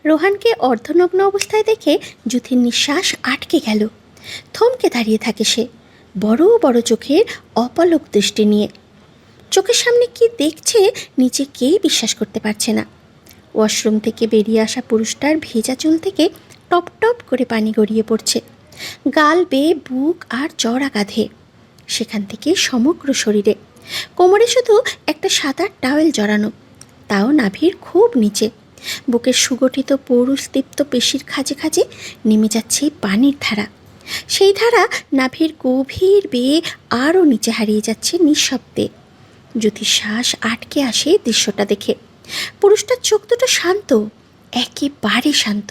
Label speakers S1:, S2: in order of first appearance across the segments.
S1: রোহানকে অর্ধনগ্ন অবস্থায় দেখে যুথির নিঃশ্বাস আটকে গেল। থমকে দাঁড়িয়ে থাকে সে, বড় বড় চোখের অপলক দৃষ্টি নিয়ে। চোখের সামনে কি দেখছে নিজেকেই বিশ্বাস করতে পারছে না। ওয়াশরুম থেকে বেরিয়ে আসা পুরুষটার ভেজা চুল থেকে টপ টপ করে পানি গড়িয়ে পড়ছে, গাল বেয়ে, বুক আর চড়া কাঁধে, সেখান থেকে সমগ্র শরীরে। কোমরে শুধু একটা সাদা টাওয়েল জড়ানো, তাও নাভির খুব নিচে। বুকের সুগঠিত পৌরুষদীপ্ত পেশির খাঁজে খাঁজে নেমে যাচ্ছে পানির ধারা। সেই ধারা নাভির গভীর বেয়ে আরও নিচে হারিয়ে যাচ্ছে নিঃশব্দে। যুথির শ্বাস আটকে আসে দৃশ্যটা দেখে। পুরুষটার চোখ দুটো শান্ত, একেবারে শান্ত,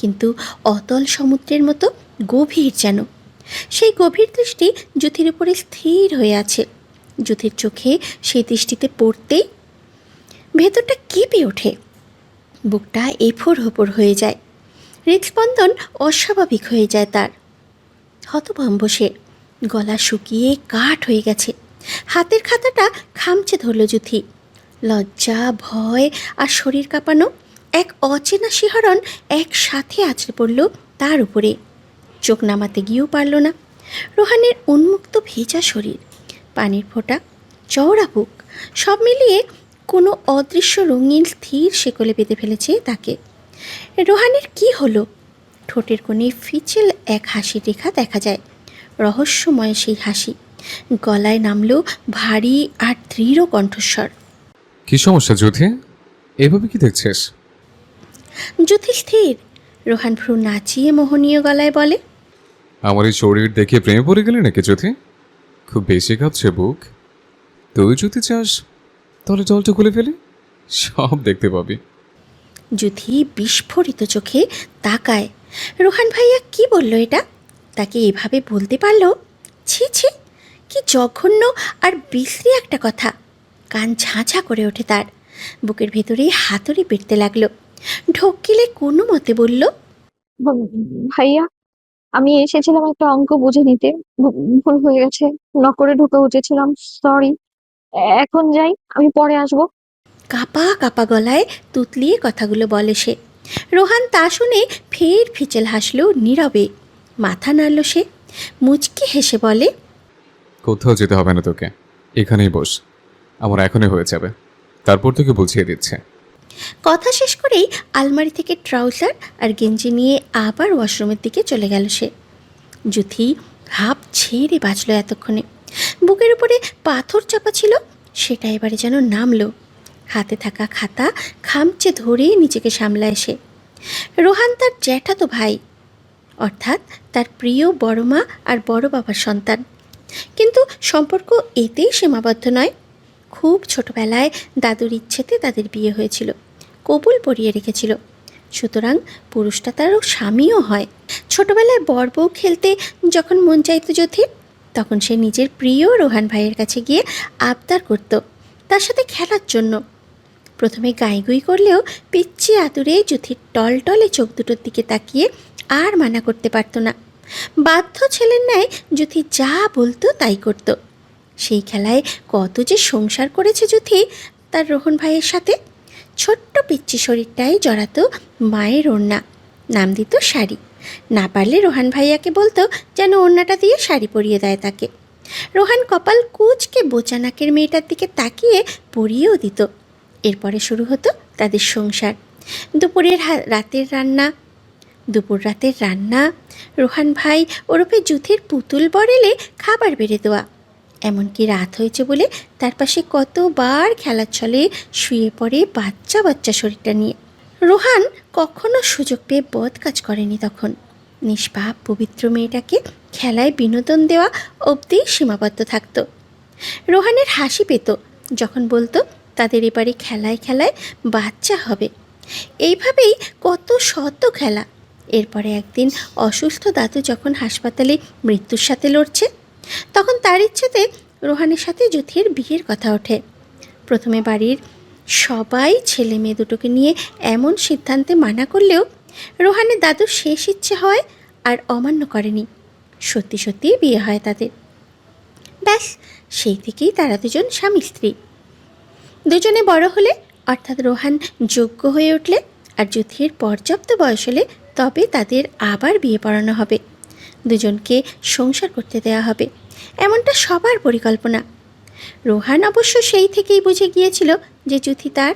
S1: কিন্তু অতল সমুদ্রের মতো গভীর যেন। সেই গভীর দৃষ্টি যুথির উপরে স্থির হয়ে আছে। যুথির চোখে সেই দৃষ্টিতে পড়তেই ভেতরটা কেঁপে ওঠে, বুকটা এফোড় হোপড় হয়ে যায়, হৃদস্পন্দন অস্বাভাবিক হয়ে যায় তার। হতভম্ব সে, গলা শুকিয়ে কাঠ হয়ে গেছে। হাতের খাতাটা খামচে ধরল যুথি। লজ্জা, ভয় আর শরীর কাঁপানো এক অচেনা শিহরণ একসাথে আছড়ে পড়ল তার উপরে। চোখ নামাতে গিয়েও পারল না। রোহানের উন্মুক্ত ভেজা শরীর, পানির ফোঁটা, চওড়া বুক, সব মিলিয়ে কোনো অদৃশ্য রঙিন স্থির শেকলে বেঁধে ফেলেছে তাকে। রোহানের কি হলো? ঠোঁটের কোণে ফিচেল এক হাসির রেখা দেখা যায়, রহস্যময় সেই হাসি। গলায় নামলো ভারী আর দৃঢ় কণ্ঠস্বর।
S2: কি সমস্যা যুথি? এভাবে কি দেখছিস?
S1: যুথি স্থির। রোহান ভ্রু নাচিয়ে মোহনীয় গলায় বলে,
S2: আমার এই শরীর দেখে প্রেমে পড়ে গেলি নাকি যুথি? খুব বেশি কাঁপছে বুক। তুই যদি চাস তাহলে জলটা খুলে ফেলে, সব দেখতে পাবি।
S1: যুথি বিস্ফোরিত চোখে তাকায়। রোহান ভাইয়া কি বলল এটা? তাকে এভাবে বলতে পারলো? ছি ছি, কি জঘন্য আর বিশ্রী একটা কথা। কান ঝাঁঝা করে ওঠে তার, বুকের ভেতরে হাতুড়ি পেটতে লাগলো। ঢোক গিলে কোনো মতে বলল,
S3: ভাইয়া, আমি এসেছিলাম একটা অঙ্ক বুঝে নিতে। ভুল হয়ে গেছে, নকরে ঢুকে উঠেছিলাম, সরি। এখন যাই, আমি পরে আসবো।
S1: কাপা কাপা গলায় তুতলিয়ে কথাগুলো বলে সে। রোহান তা শুনে ফের ফিচেল হাসলো নীরবে। মাথা নাড়ল সে, মুচকি হেসে বলে,
S2: কোথাও যেতে হবে না তোকে, এখানেই বস, আমার এখনই হয়ে যাবে, তারপর তোকে বুঝিয়ে দিচ্ছে।
S1: কথা শেষ করেই আলমারি থেকে ট্রাউজার আর গেঞ্জি নিয়ে আবার ওয়াশরুমের দিকে চলে গেল সে। যুথি হাঁপ ছেড়ে বাঁচল এতক্ষণে। বুকের উপরে পাথর চাপা ছিল, সেটা এবারে যেন নামলো। হাতে থাকা খাতা খামচে ধরে নিজেকে সামলায় সে। রোহান তার জ্যাঠাতো ভাই, অর্থাৎ তার প্রিয় বড় মা আর বড় বাবার সন্তান। কিন্তু সম্পর্ক এতেই সীমাবদ্ধ নয়। খুব ছোটবেলায় দাদুর ইচ্ছেতে তাদের বিয়ে হয়েছিল, কবুল পরিয়ে রেখেছিল। সুতরাং পুরুষটা তারও স্বামীও হয়। ছোটবেলায় বর বউ খেলতে যখন মন চাইত যুথির, তখন সে নিজের প্রিয় রোহান ভাইয়ের কাছে গিয়ে আবদার করত তার সাথে খেলার জন্য। প্রথমে গাইগুই করলেও পিচ্ছি আতুরে যুথির টলটলে চোখ দুটোর দিকে তাকিয়ে আর মানা করতে পারত না। বাধ্য ছেলের ন্যায় যুথি যা বলতো তাই করত। সেই খেলায় কত যে সংসার করেছে যুথি তার রোহন ভাইয়ের সাথে। ছোট্ট পিচ্ছি শরীরটাই জড়াতো মায়ের ওড়না, নাম দিত শাড়ি। না পারলে রোহান ভাইয়াকে বলতো যেন ওড়নাটা দিয়ে শাড়ি পরিয়ে দেয় তাকে। রোহান কপাল কুঁচকে বোচা নাকের মেয়েটার দিকে তাকিয়ে পরিয়েও দিত। এরপরে শুরু হতো তাদের সংসার। দুপুর রাতের রান্না, রোহান ভাই ওরফে যুথের পুতুল বর এলে খাবার বেড়ে দেওয়া। এমনকি রাত হয়েছে বলে তার পাশে কতবার খেলার ছলে শুয়ে পড়ে বাচ্চা বাচ্চা শরীরটা নিয়ে। রোহান কখনো সুযোগ পেয়ে বদ কাজ করেনি তখন। নিষ্পাপ পবিত্র মেয়েটাকে খেলায় বিনোদন দেওয়া অবধি সীমাবদ্ধ থাকত। রোহানের হাসি পেত যখন বলতো তাদের এবারে খেলায় খেলায় বাচ্চা হবে। এইভাবেই কত শত খেলা। এরপরে একদিন অসুস্থ দাদু যখন হাসপাতালে মৃত্যুর সাথে লড়ছে, তখন তার ইচ্ছেতে রোহানের সাথে যুথির বিয়ের কথা ওঠে। প্রথমে বাড়ির সবাই ছেলে মেয়ে দুটোকে নিয়ে এমন সিদ্ধান্তে মানা করলেও রোহানের দাদুর শেষ ইচ্ছে হয় আর অমান্য করেনি। সত্যি সত্যিই বিয়ে হয় তাদের। ব্যাস, সেই থেকেই তারা দুজন স্বামী স্ত্রী। দুজনে বড় হলে, অর্থাৎ রোহান যোগ্য হয়ে উঠলে আর যুথির পর্যাপ্ত বয়স হলে তবে তাদের আবার বিয়ে পড়ানো হবে, দুজনকে সংসার করতে দেওয়া হবে, এমনটা সবার পরিকল্পনা। রোহান অবশ্য সেই থেকেই বুঝে গিয়েছিল যে যুথি তার।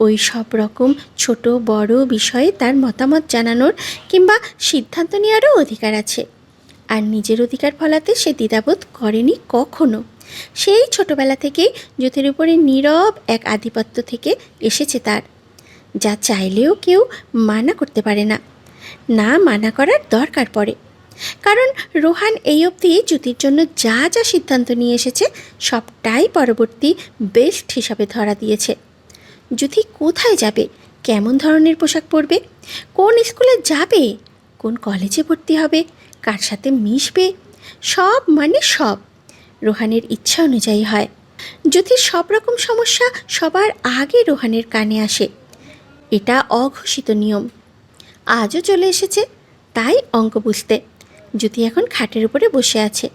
S1: ওই সব রকম ছোট বড় বিষয়ে তার মতামত জানানোর কিংবা সিদ্ধান্ত নেওয়ারও অধিকার আছে, আর নিজের অধিকার ফলাতে সে দ্বিধাবোধ করেনি কখনো। সেই ছোটবেলা থেকেই যুথের উপরে নীরব এক আধিপত্য থেকে এসেছে তার, যা চাইলেও কেউ মানা করতে পারে না, না মানা করার দরকার পড়ে। কারণ রোহান এই অবধি যুথির জন্য যা যা সিদ্ধান্ত নিয়ে এসেছে সবটাই পরবর্তী বেস্ট হিসাবে ধরা দিয়েছে। যুথি কোথায় যাবে, কেমন ধরনের পোশাক পরবে, কোন স্কুলে যাবে, কোন কলেজে ভর্তি হবে, কার সাথে মিশবে, সব মানে সব রোহানের ইচ্ছা অনুযায়ী হয়। যুথির সব রকম সমস্যা সবার আগে রোহানের কানে আসে, এটা অঘোষিত নিয়ম। আজও চলে এসেছে তাই অঙ্ক বুঝতে। যুথি এখন খাটের উপরে বসে আছে,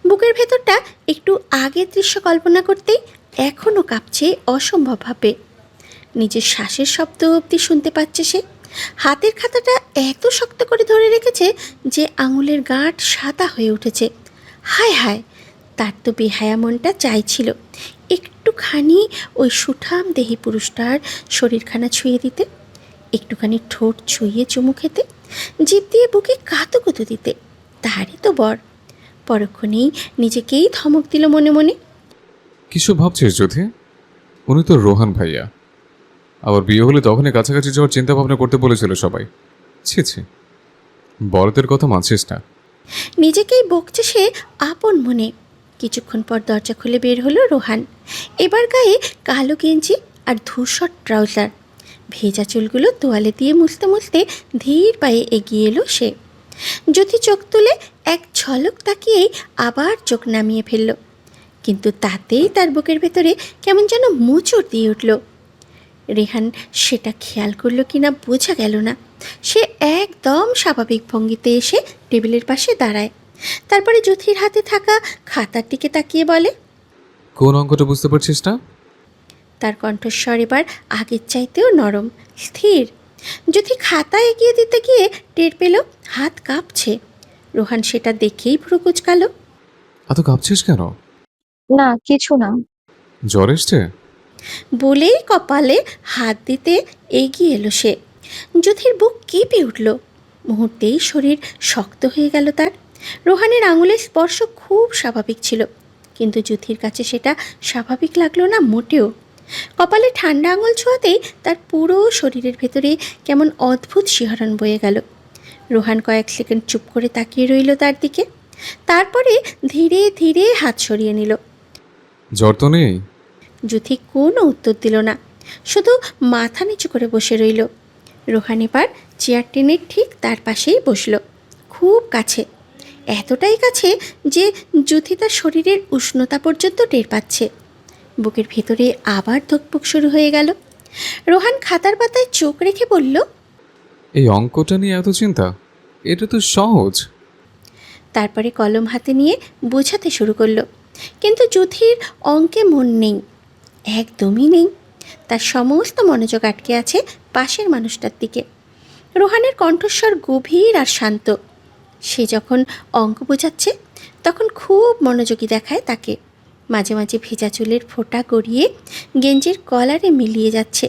S1: বুকের ভেতরটা একটু আগের দৃশ্য কল্পনা করতেই এখনও কাঁপছে অসম্ভবভাবে। নিজের শ্বাসের শব্দ অবধি শুনতে পাচ্ছে সে। হাতের খাতাটা এত শক্ত করে ধরে রেখেছে যে আঙুলের গাঁট সাদা হয়ে উঠেছে। হায় হায়, তার তো বেহায়া মনটা চাইছিল একটুখানি ওই সুঠাম দেহি পুরুষটার শরীরখানা ছুঁয়ে দিতে, একটুখানি ঠোঁট ছুঁয়ে চুমু খেতে, জিভ দিয়ে বুকে কাতুকুতু দিতে। তারই তো বর। পরক্ষণেই নিজেকেই ধমক দিল মনে মনে।
S2: কিছু ভাবছিস যুথি? উনি তো রোহান ভাইয়া, আবার বিয়ে হলে তখনই কাছাকাছি যাওয়ার চিন্তা ভাবনা করতে বলেছিল সবাই। ছি ছি, বড়দের কথা মানছিস না।
S1: নিজেকেই বকছে সে আপন মনে। কিছুক্ষণ পর দরজা খুলে বের হলো রোহান। এবার গায়ে কালো গেঞ্জি আর ধূসর ট্রাউজার, ভেজা চুলগুলো তোয়ালে দিয়ে মুছতে মুছতে ধীর পায়ে এগিয়ে এলো সে। যুথি চোখ তুলে এক ঝলক তাকিয়েই আবার চোখ নামিয়ে ফেলল, কিন্তু তাতেই তার বুকের ভেতরে কেমন যেন মোচড় দিয়ে উঠল। রেহান সেটা খেয়াল করলো কিনা বোঝা গেল না। সে একদম স্বাভাবিক ভঙ্গিতে এসে টেবিলের পাশে দাঁড়ায়, তারপরে যুথির হাতে থাকা খাতার দিকে তাকিয়ে বলে,
S2: কোন অঙ্কটা বুঝতে পারছিস না?
S1: তার কণ্ঠস্বর এবার আগের চাইতেও নরম, স্থির। যুথি খাতা এগিয়ে দিতে গিয়ে টের পেল হাত কাঁপছে। রোহান সেটা দেখেই ভ্রু কুঁচকাল।
S2: এত কাঁপছিস কেন?
S3: না, কিছু না।
S2: জ্বর এসছে?
S1: বলেই কপালে হাত দিতে এগিয়ে এলো সে। যুথির বুক কেঁপে উঠল, মুহূর্তেই শরীর শক্ত হয়ে গেল তার। রোহানের আঙুলের স্পর্শ খুব স্বাভাবিক ছিল, কিন্তু যুথির কাছে সেটা স্বাভাবিক লাগলো না মোটেও। কপালে ঠান্ডা আঙুল ছোঁয়াতেই তার পুরো শরীরের ভেতরে কেমন অদ্ভুত শিহরণ বয়ে গেল। রোহান কয়েক সেকেন্ড চুপ করে তাকিয়ে রইল তার দিকে, তারপরে ধীরে ধীরে হাত সরিয়ে নিল।
S2: জ্বর তো নেই?
S1: যুথি কোনো উত্তর দিল না, শুধু মাথা নিচু করে বসে রইল। রোহান এবার চেয়ার টেনে ঠিক তার পাশেই বসল, খুব কাছে, এতটাই কাছে যে যুথি তার শরীরের উষ্ণতা পর্যন্ত টের পাচ্ছে। বুকের ভেতরে আবার ধকপুক শুরু হয়ে গেল। রোহান খাতার পাতায় চোখ রেখে বলল,
S2: এই অঙ্কটা নিয়ে এত চিন্তা? এটা তো সহজ।
S1: তারপরে কলম হাতে নিয়ে বোঝাতে শুরু করলো। কিন্তু যুথির অঙ্কে মন নেই, একদমই নেই। তার সমস্ত মনোযোগ আটকে আছে পাশের মানুষটার দিকে। রোহানের কণ্ঠস্বর গভীর আর শান্ত। সে যখন অঙ্ক বোঝাচ্ছে তখন খুব মনোযোগী দেখায় তাকে। মাঝে মাঝে ভেজা চুলের ফোঁটা গড়িয়ে গেঞ্জির কলারে মিলিয়ে যাচ্ছে।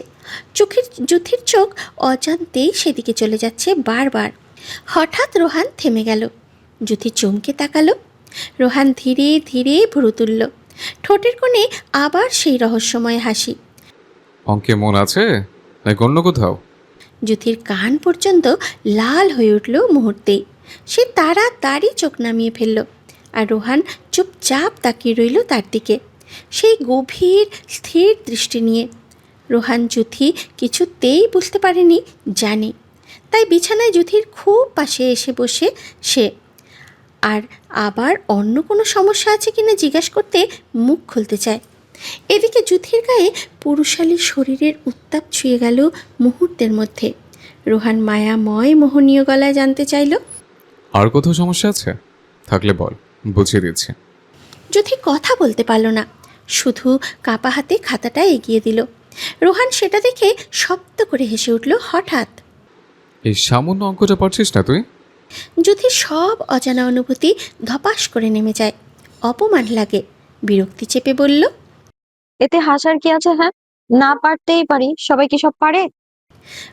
S1: যুথির চোখ অজান্তেই সেদিকে চলে যাচ্ছে বারবার। হঠাৎ রোহান থেমে গেল। যুথি চমকে তাকালো। রোহান ধীরে ধীরে ভুরু তুলল, ঠোঁটের কোণে আবার সেই রহস্যময় হাসি।
S2: অঙ্কে মন আছে নাকি অন্য কোথাও?
S1: যুথির কান পর্যন্ত লাল হয়ে উঠল মুহূর্তেই। সে তাড়াতাড়ি চোখ নামিয়ে ফেলল, আর রোহান চুপচাপ তাকিয়ে রইল তার দিকে, সেই গভীর স্থির দৃষ্টি নিয়ে। রোহান যুথি কিছুতেই বুঝতে পারেনি জানে, তাই বিছানায় যুথির খুব পাশে এসে বসে সে। আর আবার অন্য কোনো সমস্যা আছে কিনা জিজ্ঞাসা করতে মুখ খুলতে চায়। এদিকে যুথির গায়ে পুরুষালী শরীরের উত্তাপ ছুঁয়ে গেল মুহূর্তের মধ্যে। রোহান মায়াময় মোহনীয় গলায় জানতে চাইল,
S2: আর কোথাও সমস্যা আছে? থাকলে বল। বুঝিয়ে দিচ্ছি।
S1: জ্যোতি কথা বলতে পারল না, শুধু কাপা হাতে খাতাটা এগিয়ে দিল। রোহান সেটা দেখে শব্দ করে হেসে উঠল হঠাৎ।
S2: এই সামান্য অঙ্কটা পারছিস না তুই?
S1: জ্যোতির সব অজানা অনুভূতি ধপাস করে নেমে যায়। অপমান লাগে, বিরক্তি চেপে বলল,
S3: এতে হাসার কি আছে? হ্যাঁ, না পারতেই পারি, সবাই কি সব পারে?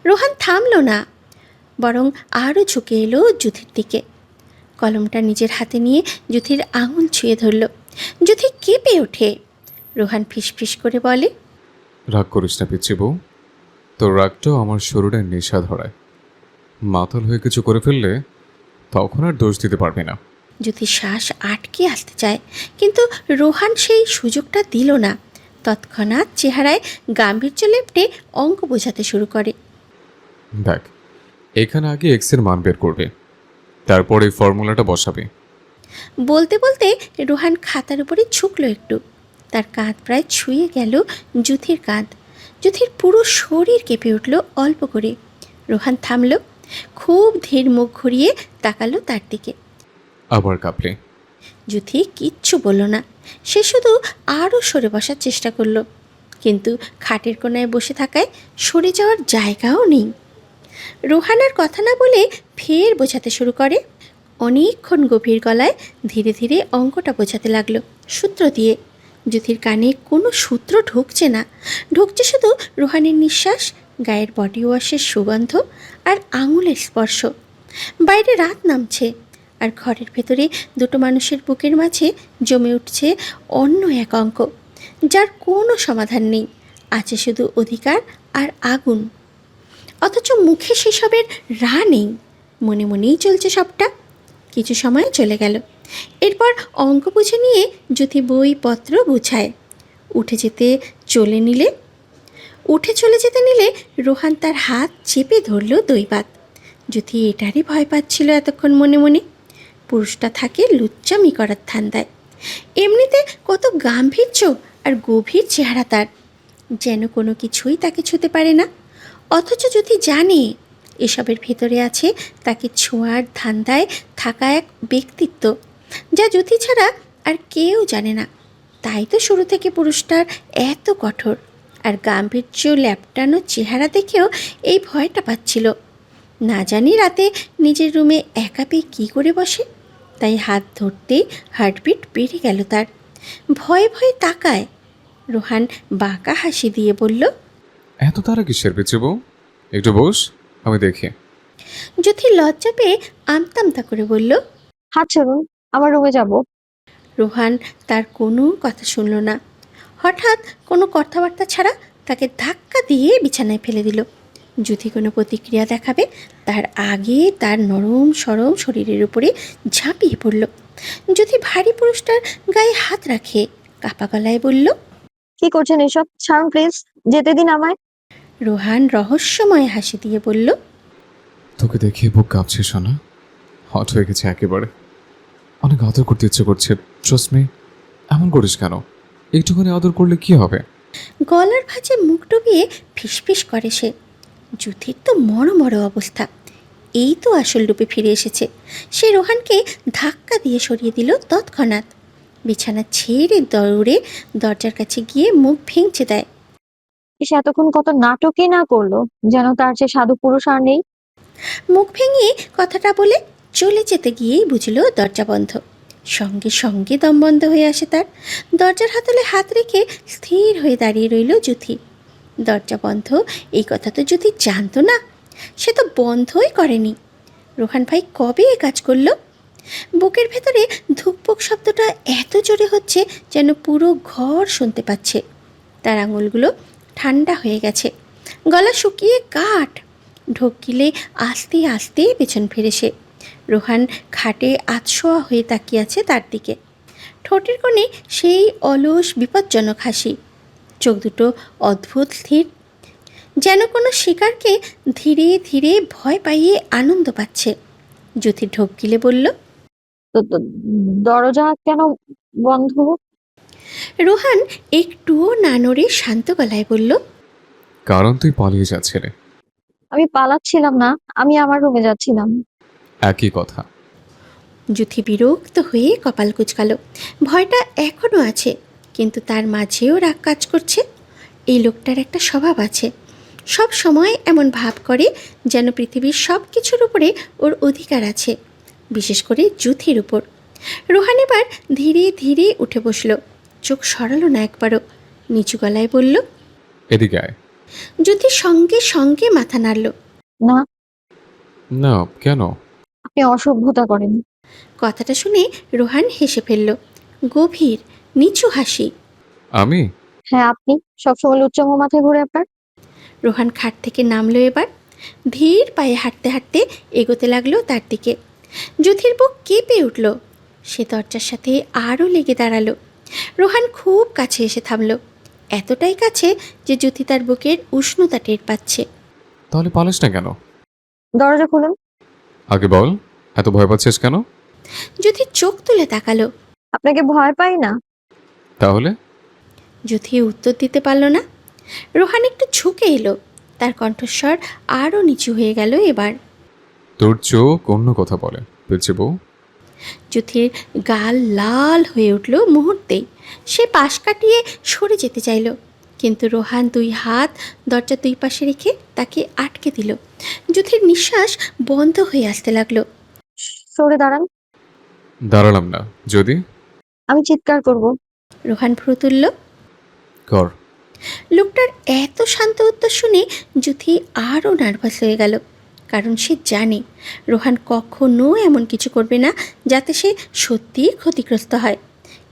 S1: রোহান থামল না, বরং আরও ঝুঁকে এলো জ্যোতির দিকে। কলমটা নিজের হাতে নিয়ে জ্যোতির আঙুল ছুঁয়ে ধরল। জ্যোতি কেঁপে ওঠে। রোহান ফিসফিস করে বলে,
S2: রাগ করিস না পিচ্ছি বউ, তোর রাগটাও আমার শরীরে নেশা ধরায়। মাতাল হয়ে কিছু করে ফেললে তখন আর দোষ দিতে পারবি না।
S1: জ্যোতির শ্বাস আটকে আসতে চায়, কিন্তু রোহান সেই সুযোগটা দিল না। তৎক্ষণাৎ চেহারায় গাম্ভীর্য লেপটে অঙ্ক বোঝাতে শুরু করে।
S2: দেখ, এখানে আগে এক্স এর মান বের করবে, তারপর এই ফর্মুলাটা বসাবে।
S1: বলতে বলতে রোহান খাতার উপরে ঝুঁকল একটু। তার কাঁধ প্রায় ছুঁয়ে গেল জ্যোতির কাঁধ। জ্যোতির পুরো শরীর কেঁপে উঠল অল্প করে। রোহান থামল, খুব ধীর মুখ ঘুরিয়ে তাকালো তার দিকে।
S2: আবার কাঁপলে?
S1: জ্যোতি কিচ্ছু বলল না, সে শুধু আরও সরে বসার চেষ্টা করলো, কিন্তু খাটের কোনায় বসে থাকায় সরে যাওয়ার জায়গাও নেই। রোহান আর কথা না বলে ফের বোঝাতে শুরু করে। অনেকক্ষণ গভীর গলায় ধীরে ধীরে অঙ্কটা বোঝাতে লাগলো সূত্র দিয়ে। জ্যোতির কানে কোনো সূত্র ঢুকছে না, ঢুকছে শুধু রোহানের নিঃশ্বাস, গায়ের বডি ওয়াশের সুগন্ধ আর আঙুলের স্পর্শ। বাইরে রাত নামছে, আর ঘরের ভেতরে দুটো মানুষের বুকের মাঝে জমে উঠছে অন্য এক অঙ্ক, যার কোনো সমাধান নেই, আছে শুধু অধিকার আর আগুন। অথচ মুখে সেসবের রা নেই, মনে মনেই চলছে সবটা। কিছু সময় চলে গেল। এরপর অঙ্ক বুঝে নিয়ে জ্যোতি বইপত্র গুছায়। উঠে চলে যেতে নিলে রোহান তার হাত চেপে ধরল দৈবাত। জ্যোতি এটারই ভয় পাচ্ছিল এতক্ষণ মনে মনে। পুরুষটা থাকে লুচ্চামি করার ধান্দায়। এমনিতে কত গাম্ভীর্য আর গভীর চেহারা তার, যেন কোনো কিছুই তাকে ছুঁতে পারে না। অথচ জ্যোতি জানে এসবের ভেতরে আছে তাকে ছোঁয়ার ধান্দায় থাকা এক ব্যক্তিত্ব, যা জ্যোতি ছাড়া আর কেউ জানে না। তাই তো শুরু থেকে পুরুষটার এত কঠোর, আর গাম্ভীর্য ল্যাপটানো চেহারা দেখেও এই ভয়টা পাচ্ছিল। না জানি রাতে নিজের রুমে একা পেয়ে কী করে বসে, তাই হাত ধরতেই হার্টবিট বেড়ে গেল তার। ভয়ে ভয়ে তাকায়। রোহান বাঁকা হাসি দিয়ে বলল,
S2: এত তারা কিসের পিচ্ছি বউ, একটু বস, আমি দেখি।
S1: জ্যোতি লজ্জা পেয়ে আমতামতা করে বলল,
S3: হাত ছাড়ুন, আমার রুমে যাব।
S1: রোহান তার কোনো কথা শুনল না। হঠাৎ কোনো কথাবার্তা ছাড়া তাকে ধাক্কা দিয়ে বিছানায় ফেলে দিল। জ্যোতি কোনো প্রতিক্রিয়া দেখাবে তার আগে তার নরম সরম শরীরের উপরে ঝাঁপিয়ে পড়ল। জ্যোতি ভারী পুরুষটার গায়ে হাত রাখে, কাপা গলায় বলল,
S3: কি করছেন এসব? ছাড়ুন প্লিজ, যেতে দিন আমায়।
S1: রোহান রহস্যময় হাসি দিয়ে বলল,
S2: তোকে দেখে বুক কাঁপছে শোনা, হট হয়ে গেছে একেবারে। অনেক আদর করতে ইচ্ছে করছে, ট্রাস্ট মি। এমন করিস কেন? একটুখানি আদর করলে কি হবে?
S1: গলার ভাঁজে মুখ ডুবিয়ে ফিসফিস করে সে। জ্যোতির তো মরো অবস্থা। এই তো আসল রূপে ফিরে এসেছে। সে রোহানকে ধাক্কা দিয়ে সরিয়ে দিল তৎক্ষণাৎ। বিছানা ছেড়ে দৌড়ে দরজার কাছে গিয়ে মুখ ভেঙচে দেয়।
S3: সে এতক্ষণ কত নাটকই না করলো, যেন তার যে সাধু পুরুষ আর নেই।
S1: মুখ ভেঙে কথাটা বলে চলে যেতে গিয়েই বুঝল দরজা বন্ধ। সঙ্গে সঙ্গে দম বন্ধ হয়ে আসে তার। দরজার হাতলে হাত রেখে স্থির হয়ে দাঁড়িয়ে রইল জ্যোতি। দরজা বন্ধ এই কথা তো জ্যোতি জানতো না, সে তো বন্ধই করেনি। রোহান ভাই কবে এ কাজ করলো? বুকের ভেতরে ধুকপুক শব্দটা এত জোরে হচ্ছে যেন পুরো ঘর শুনতে পাচ্ছে। তার আঙুলগুলো ঠান্ডা হয়ে গেছে, গলা শুকিয়ে কাঠ। ঢোক গিলে আস্তে আস্তে পেছন ফিরে সে। রোহান খাটে আতশোয়া হয়ে তাকিয়ে আছে তার দিকে। ঠোঁটের কোণে সেই অলস বিপজ্জনক হাসি, চোখ দুটো অদ্ভুত স্থির, যেন কোনো শিকারকে ধীরে ধীরে ভয় পাইয়ে আনন্দ পাচ্ছে। জ্যোতি ঢোক গিলে বলল,
S3: দরজা কেন বন্ধ?
S1: রোহান একটুও না নড়ে শান্ত গলায় বলল,
S2: কারণ তুই পালিয়ে যাচ্ছিলে।
S3: আমি পালাচ্ছিলাম না, আমি আমার রুমে যাচ্ছিলাম।
S2: একই কথা।
S1: জুথি বিরক্ত হয়ে কপাল কুঁচকালো। ভয়টা এখনও আছে, কিন্তু তার মাঝেও রাগ কাজ করছে। এই লোকটার একটা স্বভাব আছে, সব সময় এমন ভাব করে যেন পৃথিবীর সব কিছুর উপরে ওর অধিকার আছে, বিশেষ করে জুথির উপর। রোহান এবার ধীরে ধীরে উঠে বসল, চোখ সরালো না একবারও, নিচু গলায় বলল,
S2: এদিকে আয়।
S1: জুথি সঙ্গে সঙ্গে মাথা নাড়ল।
S3: না,
S2: না, কেন?
S3: আপনি অসভ্যতা করেন।
S1: কথাটা শুনে রোহান হেসে ফেলল, গভীর নিচু হাসি।
S2: আমি?
S3: হ্যাঁ, আপনি সবসময় লুচ্চামো মাথায় ঘুরে আপনার।
S1: রোহান খাট থেকে নামলো এবার, ধীর পায়ে হাঁটতে হাঁটতে এগোতে লাগলো তার দিকে। জুথির বুক কেঁপে উঠল, সে দরজার সাথে আরও লেগে দাঁড়ালো। রোহান খুব কাছে এসে থামল, এতটাই কাছে যে জুথি তার বুকের উষ্ণতা টের পাচ্ছে।
S2: তাহলে পালিস না কেন?
S3: দরজা খুলুন।
S2: আগে বল, এত ভয় পাচ্ছিস কেন?
S1: জুথি চোখ তুলে তাকালো।
S3: আপনাকে ভয় পাই না।
S2: তাহলে?
S1: জুথি উত্তর দিতে পারল না। রোহান একটু ঝুঁকে এলো, তার কণ্ঠস্বর আরও নিচু হয়ে গেল এবার।
S2: তোর চোখ অন্য কথা বলে, বুঝছি বউ।
S1: জুথির গাল লাল হয়ে উঠল মুহূর্তেই। সে পাশ কাটিয়ে সরে যেতে চাইল, কিন্তু রোহান দুই হাত দরজার দুই পাশে রেখে তাকে আটকে দিল। জুথির নিঃশ্বাস বন্ধ হয়ে আসতে লাগলো।
S3: সরে দাঁড়ান।
S2: দাঁড়ালাম না, যদি?
S3: আমি চিৎকার করব।
S1: রোহান ভ্রু তুলল।
S2: কর।
S1: লোকটার এত শান্ত উত্তর শুনে জুথি আরও নার্ভাস হয়ে গেল, কারণ সে জানে রোহান কখনো এমন কিছু করবে না যাতে সে সত্যিই ক্ষতিগ্রস্ত হয়।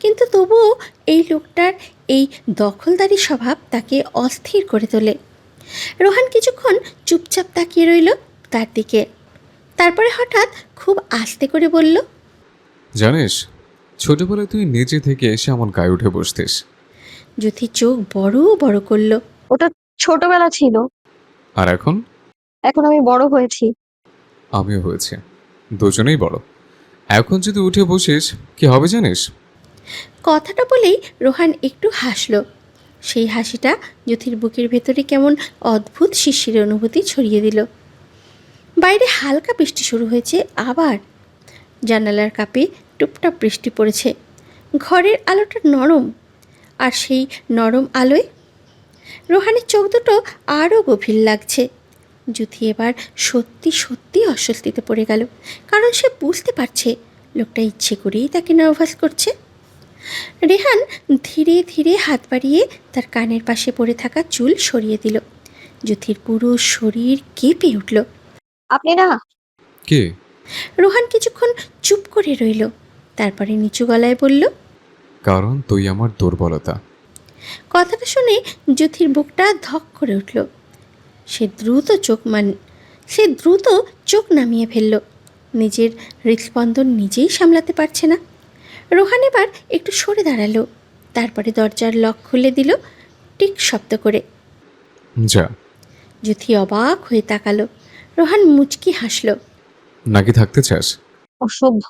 S1: কিন্তু তবুও এই লোকটার এই দখলদারি স্বভাব তাকে অস্থির করে তোলে। রোহান কিছুক্ষণ চুপচাপ তাকিয়ে রইল তার দিকে, তারপরে হঠাৎ খুব আস্তে করে বলল,
S2: জানিস, ছোটবেলায় তুই নিচে থেকে এসে আমার গায়ে উঠে বসতিস।
S1: জুথি চোখ বড় বড় করল।
S3: ওটা ছোটবেলা ছিল,
S2: আর এখন?
S3: এখন আমি বড় হয়েছি।
S2: আমিও হয়েছে, দুজনেই বড়। এখন যদি উঠে বসিস কি হবে জানিস?
S1: কথাটা বলেই রোহান একটু হাসল। সেই হাসিটা জ্যোতির বুকের ভেতরে কেমন অদ্ভুত শিশির অনুভূতি ছড়িয়ে দিল। বাইরে হালকা বৃষ্টি শুরু হয়েছে আবার। জানালার কাপে টুপটাপ বৃষ্টি পড়েছে। ঘরের আলোটা নরম, আর সেই নরম আলোয় রোহানের চোখ দুটো আরও গভীর লাগছে। জুথি এবার সত্যি সত্যি অস্বস্তিতে পড়ে গেল, কারণ সে বুঝতে পারছে লোকটা ইচ্ছে করেই তাকে নার্ভাস করছে। রেহান ধীরে ধীরে হাত বাড়িয়ে তার কানের পাশে পড়ে থাকা চুল সরিয়ে দিল। জুথির পুরো শরীর কেঁপে উঠল।
S3: আপনি না।
S2: কে?
S1: রোহান কিছুক্ষণ চুপ করে রইল, তারপরে নিচু গলায় বলল,
S2: কারণ তুই আমার দুর্বলতা।
S1: কথাটা শুনে জুথির বুকটা ধক করে উঠল। সে দ্রুত চোখ নামিয়ে ফেলল। নিজের হৃদস্পন্দন নিজেই সামলাতে পারছে না। রোহান এবার একটু সরে দাঁড়ালো, তারপরে দরজার লক খুলে দিল টিক শব্দ করে।
S2: যা।
S1: জুথি অবাক হয়ে তাকালো। রোহান মুচকি হাসল।
S2: নাকি থাকতে চাস?
S3: অসভ্য।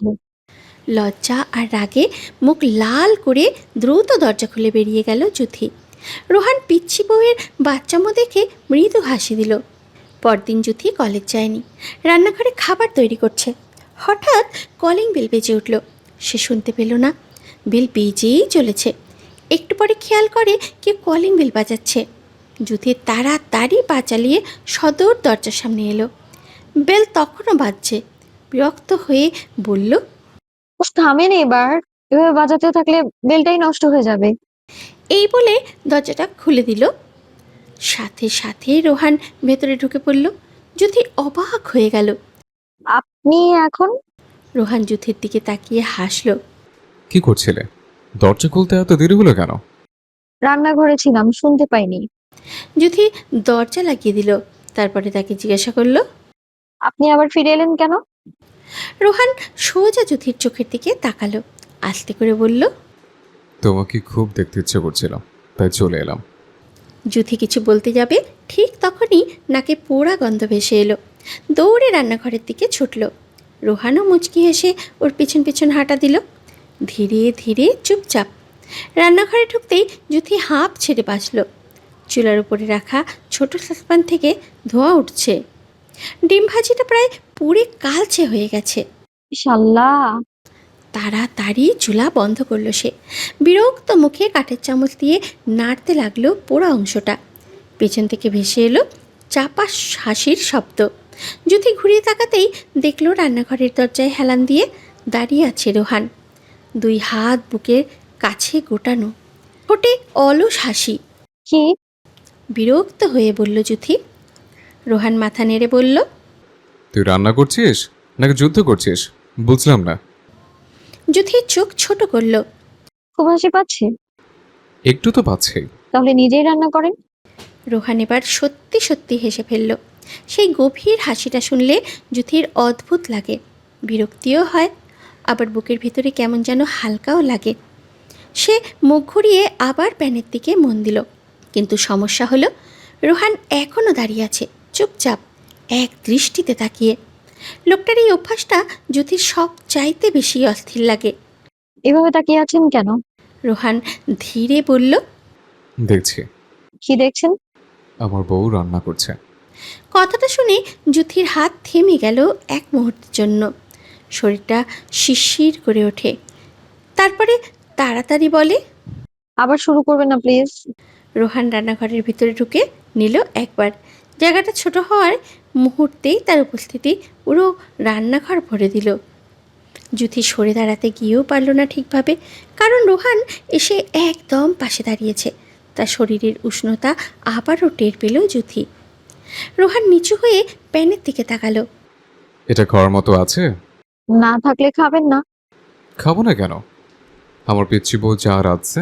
S1: লজ্জা আর রাগে মুখ লাল করে দ্রুত দরজা খুলে বেরিয়ে গেল জুথি। রোহান পিচ্ছি বউয়ের বাচ্চামো দেখে মৃদু হাসি দিল। পরদিন জুথি কলেজ যায়নি, রান্নাঘরে খাবার তৈরি করছে। হঠাৎ কলিং বেল বেজে উঠল। সে শুনতে পেল না, বেল বেজেই চলেছে। একটু পরে খেয়াল করে কেউ কলিং বেল বাজাচ্ছে। জুথি তাড়াতাড়ি পা চালিয়ে সদর দরজার সামনে এলো। বেল তখনও বাজছে। বিরক্ত হয়ে বলল,
S3: থামেন এবার, এভাবে বাজাতে থাকলে বেলটাই নষ্ট হয়ে যাবে।
S1: এই বলে দরজাটা খুলে দিল। সাথে সাথে রোহান ভেতরে ঢুকে পড়ল। জুথি অবাক হয়ে গেল।
S3: আপনি এখন?
S1: রোহান জুথির দিকে তাকিয়ে হাসল।
S2: কি করছিলে? দরজা খুলতে এত দেরি হলো কেন?
S3: রান্নাঘরে ছিলাম, শুনতে পাইনি।
S1: জুথি দরজা লাগিয়ে দিল, তারপরে তাকে জিজ্ঞাসা করলো,
S3: আপনি আবার ফিরে এলেন কেন?
S1: রোহান সোজা জুথির চোখের দিকে তাকালো, আস্তে করে বলল,
S2: তোমাকে খুব দেখতে ইচ্ছে করছিল, তাই চলে এলাম।
S1: জুথি কিছু বলতে যাবে, ঠিক তখনই নাকে পোড়া গন্ধ ভেসে এলো। দৌড়ে রান্নাঘরের দিকে ছুটল। রোহানও মুচকি হেসে ওর পিছন পিছন হাঁটা দিল, ধীরে ধীরে চুপচাপ। রান্নাঘরে ঢুকতেই জুথি হাঁপ ছেড়ে বাঁচল। চুলার উপরে রাখা ছোট সসপ্যান থেকে ধোঁয়া উঠছে। ডিম ভাজিটা প্রায় পুড়ে কালচে হয়ে গেছে।
S3: ইশাল্লাহ,
S1: তাড়াতাড়ি চুলা বন্ধ করলো সে। বিরক্ত মুখে কাঠের চামচ দিয়ে নাড়তে লাগলো পোড়া অংশটা। পেছন থেকে ভেসে এলো চাপা হাসির শব্দ। জ্যোতি ঘুরিয়ে তাকাতেই দেখলো রান্নাঘরের দরজায় হেলান দিয়ে দাঁড়িয়ে আছে রোহান, 2 হাত বুকের কাছে গোটানো, ঠোঁটে অলস হাসি।
S3: কি?
S1: বিরক্ত হয়ে বলল জ্যোতি। রোহান মাথা নেড়ে বলল,
S2: তুই রান্না করছিস নাকি যুদ্ধ করছিস বুঝলাম না।
S1: জ্যোতির চোখ ছোট করলো।
S3: খুব হাসি পাচ্ছে?
S2: একটু তো পাচ্ছি।
S3: তাহলে নিজেই রান্না করেন।
S1: রোহান এবার সত্যি সত্যি হেসে ফেলল। সেই গভীর হাসিটা শুনলে জ্যোতির অদ্ভুত লাগে, বিরক্তিও হয়, আবার বুকের ভিতরে কেমন যেন হালকাও লাগে। সে মুখ ঘুরিয়ে আবার প্যানের দিকে মন দিল, কিন্তু সমস্যা হলো রোহান এখনও দাঁড়িয়ে আছে চুপচাপ, এক দৃষ্টিতে তাকিয়ে। লোকটার এই অভ্যাসটা জ্যোতির সব চাইতে বেশি অস্থির লাগে।
S3: এভাবে তাকিয়ে আছেন কেন?
S1: রোহান ধীরে বলল,
S2: দেখছি
S3: কি দেখছেন?
S2: আমার বউ রান্না করছে।
S1: কথাটা শুনে জ্যোতির হাত থেমে গেল এক মুহূর্তের জন্য, শরীরটা শিরশির করে ওঠে। তারপরে তাড়াতাড়ি বলে,
S3: আবার শুরু করবেন না প্লিজ।
S1: রোহান রান্নাঘরের ভিতরে ঢুকে নিল একবার। জায়গাটা ছোট হওয়ার মুহূর্তেই তার উপস্থিতি পুরো রান্নাঘর ভরে দিল। জ্যোতি সরে দাঁড়াতে গিয়েও পারল না ঠিকভাবে, কারণ রোহান এসে একদম পাশে দাঁড়িয়েছে। তার শরীরের উষ্ণতা আবারও টের পেল জ্যোতি। রোহান নিচু হয়ে প্যানের দিকে তাকালো।
S2: এটা খাওয়ার মতো আছে?
S3: না থাকলে খাবেন না।
S2: খাবো না কেন? আমার পিচ্ছি বউ যা রাঁধছে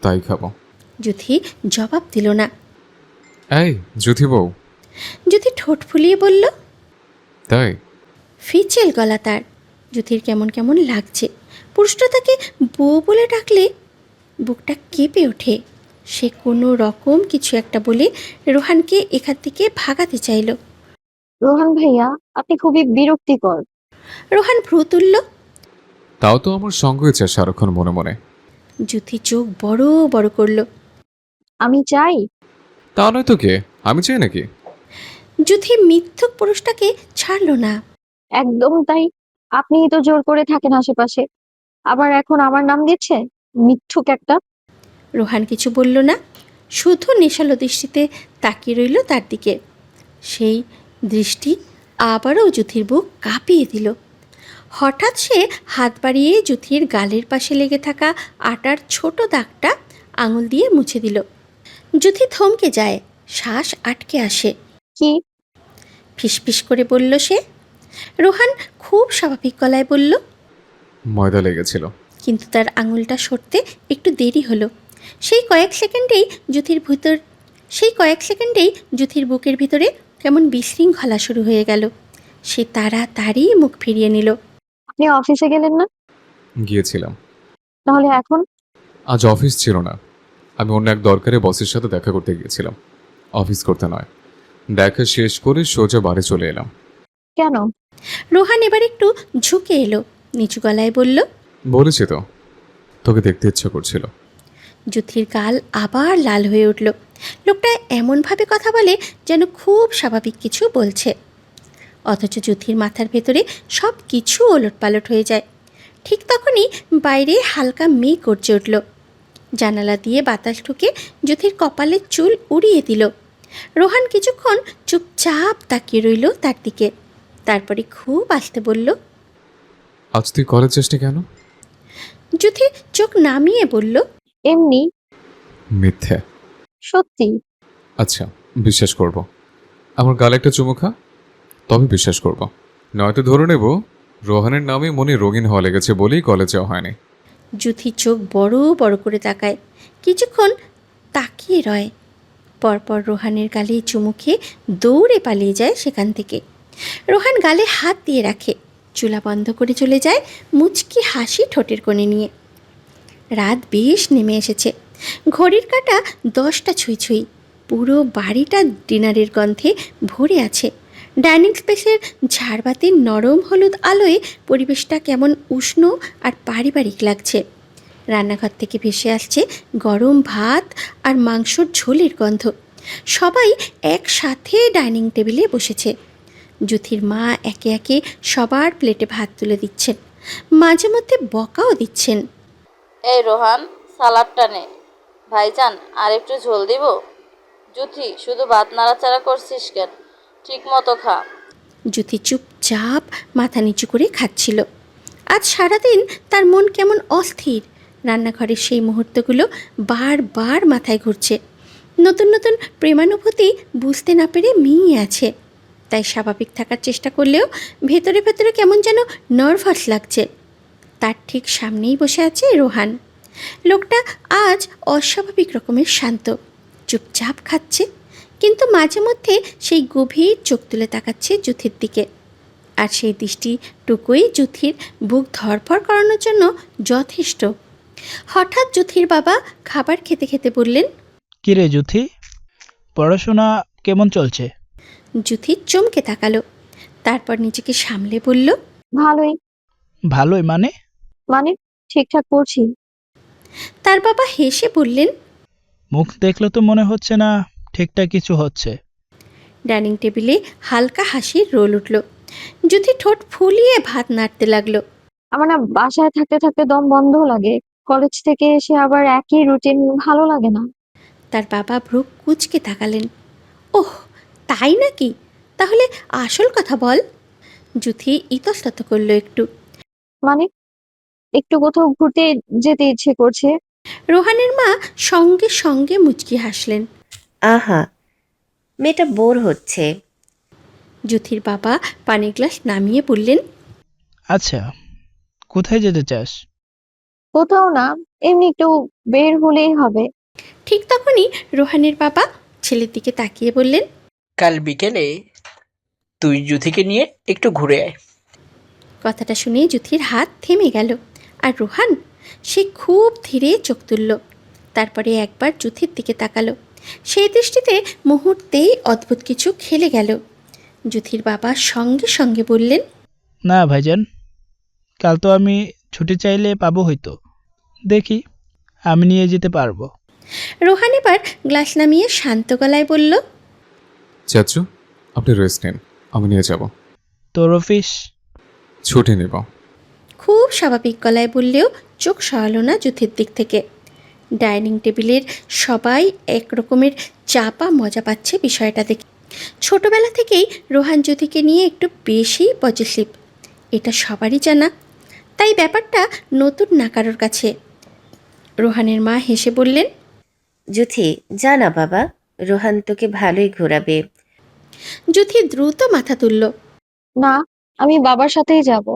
S2: তাই খাবো।
S1: জ্যোতি জবাব দিল না।
S2: এই জ্যোতি বউ।
S1: জ্যোতি ঠোঁট ফুলিয়ে বলল,
S2: তাই?
S1: ফিচেল গলা তার। জ্যোতির কেমন কেমন লাগছে। পুরুষটা তাকে বউ বলে ডাকলে বুকটা কেঁপে ওঠে। সে কোনো রকম কিছু একটা বলে রোহানকে এখান থেকে ভাগাতে চাইল।
S3: রোহান ভাইয়া, আপনি খুবই বিরক্তিকর।
S1: রোহান ভ্রু তুলল।
S2: তাও তো আমার সঙ্গ হয়েছে সারাক্ষণ মনে মনে।
S1: জ্যোতি চোখ বড় বড় করল।
S3: আমি চাই?
S2: তা নয় তো কে, আমি চাই নাকি?
S1: জ্যোতি মিথ্যুক পুরুষটাকে ছাড়ল না।
S3: একদম তাই। আপনিই তো জোর করে থাকেন আশেপাশে, আবার এখন আমার নাম দিচ্ছে মিথ্যুক একটা।
S1: রোহান কিছু বলল না, শুধু নেশালো দৃষ্টিতে তাকিয়ে রইল তার দিকে। সেই দৃষ্টি আবারও জ্যোতির বুক কাঁপিয়ে দিল। হঠাৎ সে হাত বাড়িয়ে জ্যোতির গালের পাশে লেগে থাকা আটার ছোট দাগটা আঙুল দিয়ে মুছে দিল। জ্যোতি থমকে যায়, শ্বাস আটকে আসে।
S3: কি?
S1: ফিসফিস করে বলল সে। রোহান খুব স্বাভাবিক গলায় বলল,
S2: ময়দা লেগেছিল।
S1: কিন্তু তার আঙুলটা সরতে একটু দেরি হলো। সেই কয়েক সেকেন্ডেই জ্যোতির বুকের ভিতরে কেমন বিশৃঙ্খলা শুরু হয়ে গেল। সে তাড়াতাড়ি মুখ ফিরিয়ে নিল।
S3: আপনি অফিসে গেলেন না?
S2: গিয়েছিলাম।
S3: তাহলে এখন?
S2: আজ অফিস ছিল না, আমি অন্য এক দরকারে বসের সাথে দেখা করতে গিয়েছিলাম। অফিস করতে নয়। দেখা শেষ করে সোজা বাড়ি চলে এলাম।
S3: কেন?
S1: রোহান এবার একটু ঝুঁকে এলো, নিচু গলায় বলল,
S2: বলেছি তো, তোকে দেখতে ইচ্ছা করছিল।
S1: জ্যোতির গাল আবার লাল হয়ে উঠল। লোকটা এমনভাবে কথা বলে যেন খুব স্বাভাবিক কিছু বলছে, অথচ জ্যোতির মাথার ভেতরে সব কিছু ওলটপালট হয়ে যায়। ঠিক তখনই বাইরে হালকা মেঘ গর্জে উঠল। জানালা দিয়ে বাতাস ঢুকে জ্যোতির কপালের চুল উড়িয়ে দিল। রোহান কিছুক্ষণ চুপচাপ তাকিয়ে রইল তার দিকে, তারপরে খুব আস্তে বলল,
S2: আজ তুই কলেজ যাসনি কেন?
S1: জ্যোতি চোখ নামিয়ে বলল,
S3: এমনি।
S2: মিথ্যে।
S3: সত্যি?
S2: আচ্ছা, বিশ্বাস করব। আমার গালে একটা চুমু খা, তবে বিশ্বাস করব। নয়তো ধরে নেব রোহানের নামে মনে রঙিন হওয়া লেগেছে বলেই কলেজ যাওয়া হয়নি।
S1: জ্যোতি চোখ বড় বড় করে তাকায়, কিছুক্ষণ তাকিয়ে রয়, পরপর রোহানের গালে চুমু খেয়ে দৌড়ে পালিয়ে যায় সেখান থেকে। রোহান গালে হাত দিয়ে রাখে, চুলা বন্ধ করে চলে যায় মুচকি হাসি ঠোঁটের কোণে নিয়ে। রাত বেশ নেমে এসেছে। ঘড়ির কাঁটা 10টা ছুঁই ছুঁই। পুরো বাড়িটা ডিনারের গন্ধে ভরে আছে। ডাইনিং স্পেসের ঝাড়বাতির নরম হলুদ আলোয় পরিবেশটা কেমন উষ্ণ আর পারিবারিক লাগছে। রান্নাঘর থেকে ভেসে আসছে গরম ভাত আর মাংসর ঝোলের গন্ধ। সবাই একসাথে ডাইনিং টেবিলে বসেছে। জ্যোতির মা একে একে সবার প্লেটে ভাত তুলে দিচ্ছেন। মাঝে মধ্যে বকাও দিচ্ছেন।
S4: এই রোহান, সালাডটা নে। ভাইজান, আর একটু ঝোল দিব? জুথি, শুধু ভাত নাড়াচাড়া করছিস কেন? ঠিক মতো খা।
S1: জ্যোতি চুপচাপ মাথা নিচু করে খাচ্ছিল। আজ সারাদিন তার মন কেমন অস্থির। রান্নাঘরের সেই মুহূর্তগুলো বারবার মাথায় ঘুরছে। নতুন নতুন প্রেমানুভূতি বুঝতে না পেরে মিই আছে। তাই স্বাভাবিক থাকার চেষ্টা করলেও ভেতরে ভেতরে কেমন যেন নার্ভাস লাগছে। তার ঠিক সামনেই বসে আছে রোহান। লোকটা আজ অস্বাভাবিক রকমের শান্ত, চুপচাপ খাচ্ছে, কিন্তু মাঝে মধ্যে সেই গভীর চোখ তুলে তাকাচ্ছে জুথির দিকে। আর সেই দৃষ্টিটুকুই জুথির বুক ধড়ফড় করানোর জন্য যথেষ্ট। হঠাৎ জুথির বাবা খাবার খেতে খেতে বললেন,
S5: কিরে জুথি, পড়াশোনা কেমন চলছে?
S1: জুথি চমকে তাকালো, তারপর নিজেকে সামলে বলল,
S3: ভালোই।
S5: ভালোই মানে?
S3: মানে ঠিকঠাক পড়ছি।
S1: তার বাবা হেসে বললেন,
S5: মুখ দেখলে তো মনে হচ্ছে না ঠিকঠাক কিছু হচ্ছে।
S1: ডাইনিং টেবিলে হালকা হাসির রোল উঠল। জুথি ঠোঁট ফুলিয়ে ভাত নাড়তে লাগলো।
S3: আমার না বাসায় থাকতে থাকতে দম বন্ধ লাগে। কলেজ থেকে এসে আবার একই রুটিন, ভালো লাগে না।
S1: তার বাবা ভ্রু কুঁচকে তাকালেন। ওহ, তাই নাকি? তাহলে আসল কথা বল। জুথি ইতস্তত করলো একটু।
S3: মানে একটু কোথাও ঘুরতে যেতে ইচ্ছে করছে।
S1: রোহানের মা সঙ্গে সঙ্গে মুচকি হাসলেন।
S6: আহা, মেয়েটা বোর হচ্ছে।
S1: জুথির বাবা পানির গ্লাস নামিয়ে বললেন,
S5: আচ্ছা, কোথায় যেতে চাস?
S3: কোথাও না, এমনি একটু বের হলেই হবে।
S1: ঠিক তখনই রোহানের বাবা ছেলের দিকে তাকিয়ে বললেন,
S7: কাল বিকেলে তুই জুথিকে নিয়ে একটু ঘুরে আয়।
S1: কথাটা শুনে জুথির হাত থেমে গেল। আর রোহান, সে খুব ধীরে চোখ তুলল। তারপরে একবার জুথির দিকে তাকালো। সেই দৃষ্টিতে মুহূর্তেই অদ্ভুত কিছু খেলে গেল। জুথির বাবা সঙ্গে সঙ্গে বললেন,
S5: না ভাইজান, কাল তো আমি ছুটি চাইলে পাবো হয়তো। দেখি, আমি নিয়ে যেতে পারবো।
S1: রোহান এবার গ্লাস নামিয়ে শান্ত গলায় বলল,
S2: চাচু, আপনি রেস্ট নিন, আমি নিয়ে যাব।
S5: তোর অফিস?
S2: ছুটি নেব।
S1: খুব স্বাভাবিক গলায় বললেও চোখ সরালো না জুথির দিক থেকে। ডাইনিং টেবিলের সবাই এক রকমের চাপা মজা পাচ্ছে বিষয়টা দেখে। ছোটবেলা থেকেই রোহান জ্যোতিকে নিয়ে একটু বেশি পজিটিভ, এটা সবারই জানা। তাই ব্যাপারটা নতুন না কারোর কাছে। রোহানের মা হেসে বললেন,
S6: জুথি, যা না বাবা, রোহান তোকে ভালোই ঘোরাবে।
S1: জ্যোতি দ্রুত মাথা তুলল।
S3: না, আমি বাবার সাথেই যাব।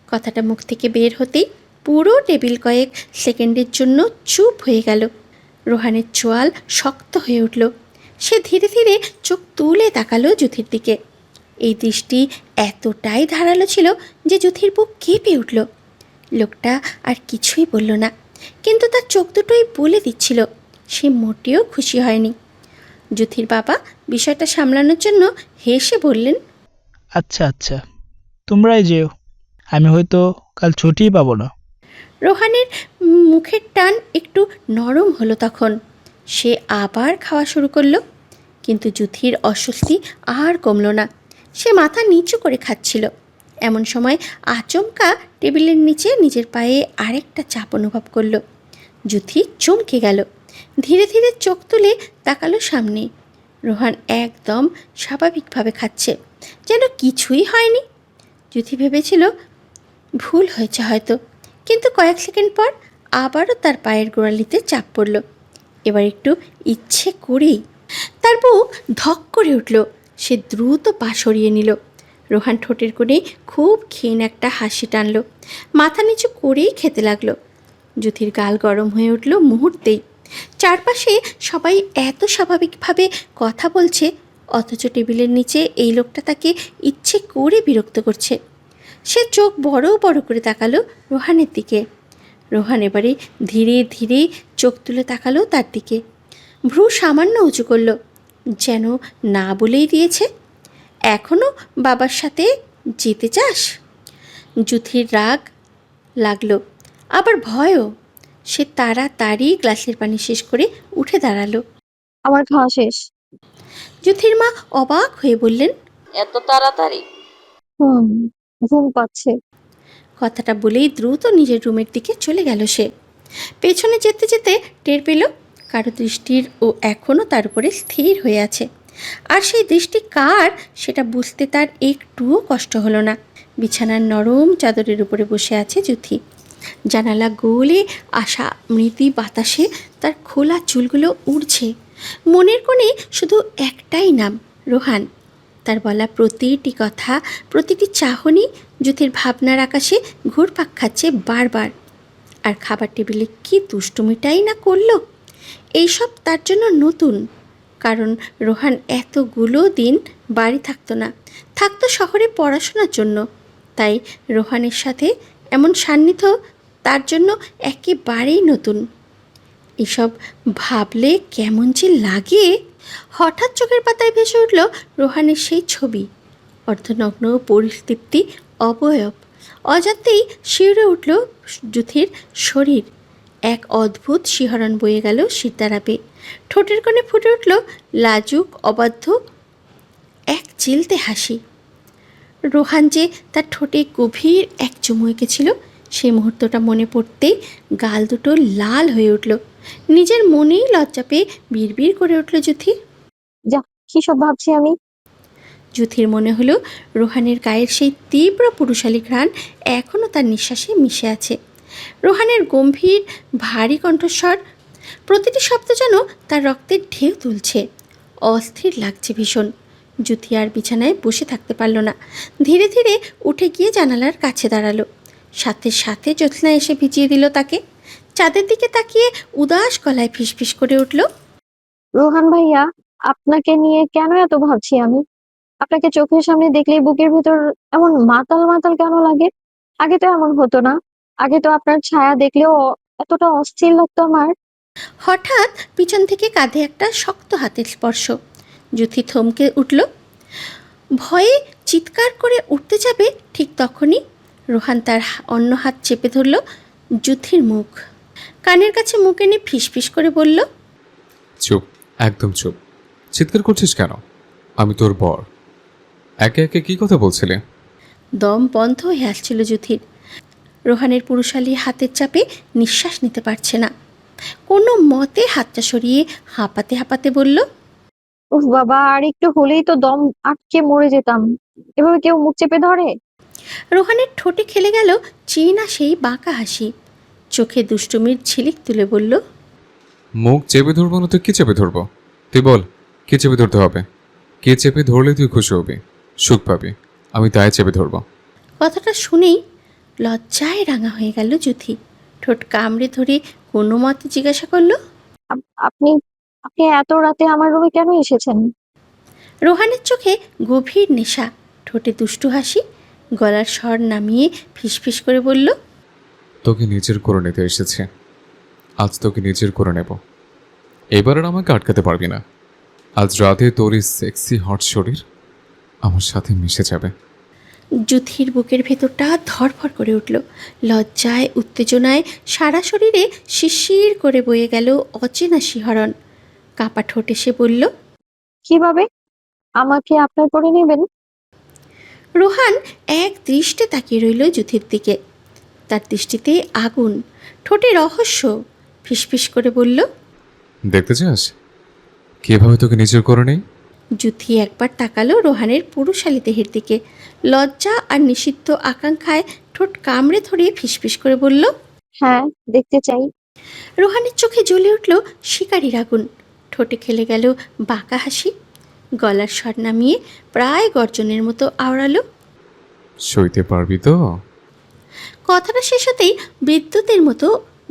S1: কথাটা মুখ থেকে বের হতেই পুরো টেবিল কয়েক সেকেন্ডের জন্য চুপ হয়ে গেল। রোহানের চোয়াল শক্ত হয়ে উঠল। সে ধীরে ধীরে চোখ তুলে তাকালো জুথির দিকে। এই দৃষ্টি এতটাই ধারালো ছিল যে জুথির বুক কেঁপে উঠল। লোকটা আর কিছুই বলল না, কিন্তু তার চোখ দুটোই বলে দিচ্ছিল সে মোটেও খুশি হয়নি। জুথির বাবা বিষয়টা সামলানোর জন্য হেসে বললেন,
S5: আচ্ছা আচ্ছা, তোমরাই যেও, আমি হয়তো কাল ছুটিই পাবো না।
S1: রোহানের মুখের টান একটু নরম হলো তখন। সে আবার খাওয়া শুরু করলো, কিন্তু জুথির অস্বস্তি আর কমলো না। সে মাথা নিচু করে খাচ্ছিল। এমন সময় আচমকা টেবিলের নিচে নিজের পায়ে আরেকটা চাপ অনুভব করলো। জুথি চমকে গেল, ধীরে ধীরে চোখ তুলে তাকালো সামনে। রোহান একদম স্বাভাবিকভাবে খাচ্ছে, যেন কিছুই হয়নি। জুথি ভেবেছিল ভুল হয়েছে হয়তো, কিন্তু কয়েক সেকেন্ড পর আবারও তার পায়ের গোড়ালিতে চাপ পড়ল। এবার একটু ইচ্ছে করেই তার বুক ধক করে উঠল। সে দ্রুত পা সরিয়ে নিল। রোহান ঠোঁটের কোণে খুব ক্ষীণ একটা হাসি টানল, মাথা নিচু করেই খেতে লাগলো। জুথির গাল গরম হয়ে উঠল মুহূর্তেই। চারপাশে সবাই এত স্বাভাবিকভাবে কথা বলছে, অথচ টেবিলের নিচে এই লোকটা তাকে ইচ্ছে করে বিরক্ত করছে। সে চোখ বড় বড় করে তাকালো রোহানের দিকে। রোহান এবারে ধীরে ধীরে চোখ তুলে তাকালো তার দিকে। ভ্রু সামান্য উঁচু করলো, যেন না বলেই দিয়েছে, এখনও বাবার সাথে যেতে চাস? জুথির রাগ লাগলো, আবার ভয়ও। সে তাড়াতাড়ি গ্লাসের পানি শেষ করে উঠে দাঁড়ালো।
S3: আমার খাওয়া শেষ।
S1: জুথির মা অবাক হয়ে বললেন,
S4: এত তাড়াতাড়ি?
S3: হুম, ঘুম পাচ্ছে।
S1: কথাটা বলেই দ্রুত নিজের রুমের দিকে চলে গেল সে। পেছনে যেতে যেতে টের পেল কারো দৃষ্টির ও এখনও তার উপরে স্থির হয়ে আছে। আর সেই দৃষ্টি কার সেটা বুঝতে তার একটুও কষ্ট হলো না। বিছানার নরম চাদরের উপরে বসে আছে জুথি। জানালা গোলে আসা মৃদু বাতাসে তার খোলা চুলগুলো উড়ছে। মনের কোণে শুধু একটাই নাম, রোহান। তার বলা প্রতিটি কথা, প্রতিটি চাহনি জুথির ভাবনার আকাশে ঘুরপাক খাচ্ছে বারবার। আর খাবার টেবিলে কি দুষ্টুমিটাই না করলো। এইসব তার জন্য নতুন, কারণ রোহান এতগুলো দিন বাড়ি থাকতো না, থাকতো শহরে পড়াশোনার জন্য। তাই রোহানের সাথে এমন সান্নিধ্য তার জন্য একেবারেই নতুন। এসব ভাবলে কেমন যে লাগে। হঠাৎ চোখের পাতায় ভেসে উঠল রোহানের সেই ছবি, অর্ধনগ্ন পরিতৃপ্তি অবয়ব। অজান্তেই শিউরে উঠল জুথির শরীর। এক অদ্ভুত শিহরণ বয়ে গেল শিরদাঁড়াবে। ঠোঁটের কোণে ফুটে উঠল লাজুক অবাধ্য এক চিলতে হাসি। রোহান যে তার ঠোঁটে গভীর এক চুমু এঁকেছিল, সেই মুহূর্তটা মনে পড়তেই গাল দুটো লাল হয়ে উঠল। নিজের মনেই লজ্জা পেয়ে বিড়বিড় করে উঠল জুথি।
S3: যা, কি সব ভাবছি আমি।
S1: জুথির মনে হলো রোহানের গায়ের সেই তীব্র পুরুষালী ঘ্রাণ এখনও তার নিঃশ্বাসে মিশে আছে। রোহানের গম্ভীর ভারী কণ্ঠস্বর, প্রতিটি শব্দ যেন তার রক্তের ঢেউ তুলছে। অস্থির লাগছে ভীষণ। জুথি আর বিছানায় বসে থাকতে পারল না। ধীরে ধীরে উঠে গিয়ে জানালার কাছে দাঁড়ালো। সাথে সাথে জ্যোৎস্না এসে ভিজিয়ে দিল তাকে। চাঁদের দিকে তাকিয়ে উদাস গলায় ফিসফিস করে উঠল,
S3: রোহান ভাইয়া, আপনাকে নিয়ে কেন এত ভাবছি আমি? আপনাকে চোখের সামনে দেখলেই বুকের ভেতর এমন মাতাল মাতাল কেন লাগে? আগে তো এমন হতো না। আগে তো আপনার ছায়া দেখলেও এতটা অস্থির লাগতো আমার।
S1: হঠাৎ পিছন থেকে কাঁধে একটা শক্ত হাতের স্পর্শ। জুথি থমকে উঠল। ভয়ে চিৎকার করে উঠতে যাবে ঠিক তখনই রোহান তার অন্য হাত চেপে ধরল জুথির মুখ। কানের কাছে মুখ এনে ফিসফিস করে বলল,
S2: চুপ, একদম চুপ। চিৎকার করছিস কেন? আমি তোর বর। একে একে কি কথা বলছিলে?
S1: দম বন্ধ হয়ে আসছিল জুথির। রোহানের পুরুষালী হাতের চাপে নিঃশ্বাস নিতে পারছে না। কোনো মতে হাতটা সরিয়ে হাঁপাতে হাঁপাতে বলল,
S3: উফ বাবা, আর একটু হলেই তো দম আটকে মরে যেতাম। এভাবে কেউ মুখ চেপে ধরে?
S1: রোহানের ঠোঁটে খেলে গেল চেনা সেই বাঁকা হাসি। চোখে দুষ্টুমির ঝিলিক তুলে বলল,
S2: মুখ চেপে ধরবো না তো কি চেপে ধরবো? তুই বল, কে চেপে ধরতে হবে? কে চেপে ধরলে তুই খুশি হবি, সুখ পাবি? আমি তাই চেপে ধরবো।
S1: কথাটা শুনেই লজ্জায় রাঙা হয়ে গেল জুথি। ঠোঁট কামড়ে ধরে কোনো মতে জিজ্ঞাসা করল,
S3: আপনি আপনি এত রাতে আমার রুমে কেন এসেছেন?
S1: রোহানের চোখে গভীর নেশা, ঠোঁটে দুষ্টু হাসি। গলার স্বর নামিয়ে ফিসফিস করে বলল,
S2: তোকে নিজের করে নিতে এসেছে। আজ তোকে নিজের করে নেব। এবার আর আমাকে আটকাতে পারবি না। আজ রাতে তোর এই সেক্সি হট শরীর আমার সাথে মিশে যাবে।
S1: জুথির বুকের ভেতরটা ধরফর করে উঠল। লজ্জায় উত্তেজনায় সারা শরীরে শিরশির করে বয়ে গেল অচেনা শিহরণ। কাঁপা ঠোঁটে সে বলল,
S3: কিভাবে আমাকে আপনার করে নেবেন?
S1: রোহান এক দৃষ্টে তাকিয়ে রইল জুথির দিকে। তার দৃষ্টিতে আগুন, ঠোঁটে রহস্য। ফিসফিস করে বলল,
S2: দেখতে চাস কিভাবে তোকে নিজের করে নেই?
S1: জুথি একবার তাকালো রোহানের পুরুষালী দেহের দিকে। লজ্জা আর নিষিদ্ধ আকাঙ্ক্ষায় ঠোঁট কামড়ে ধরে ফিসফিস করে বলল,
S3: হ্যাঁ, দেখতে চাই।
S1: রোহানের চোখে জ্বলে উঠল শিকারীর আগুন। ঠোঁটে খেলে গেল বাঁকা হাসি। গলার স্বর নামিয়ে প্রায় গর্জনের মতো আওড়ালো,
S2: সইতে পারবি তো?
S1: কথাটা শেষ হতেই বিদ্যুতের মতো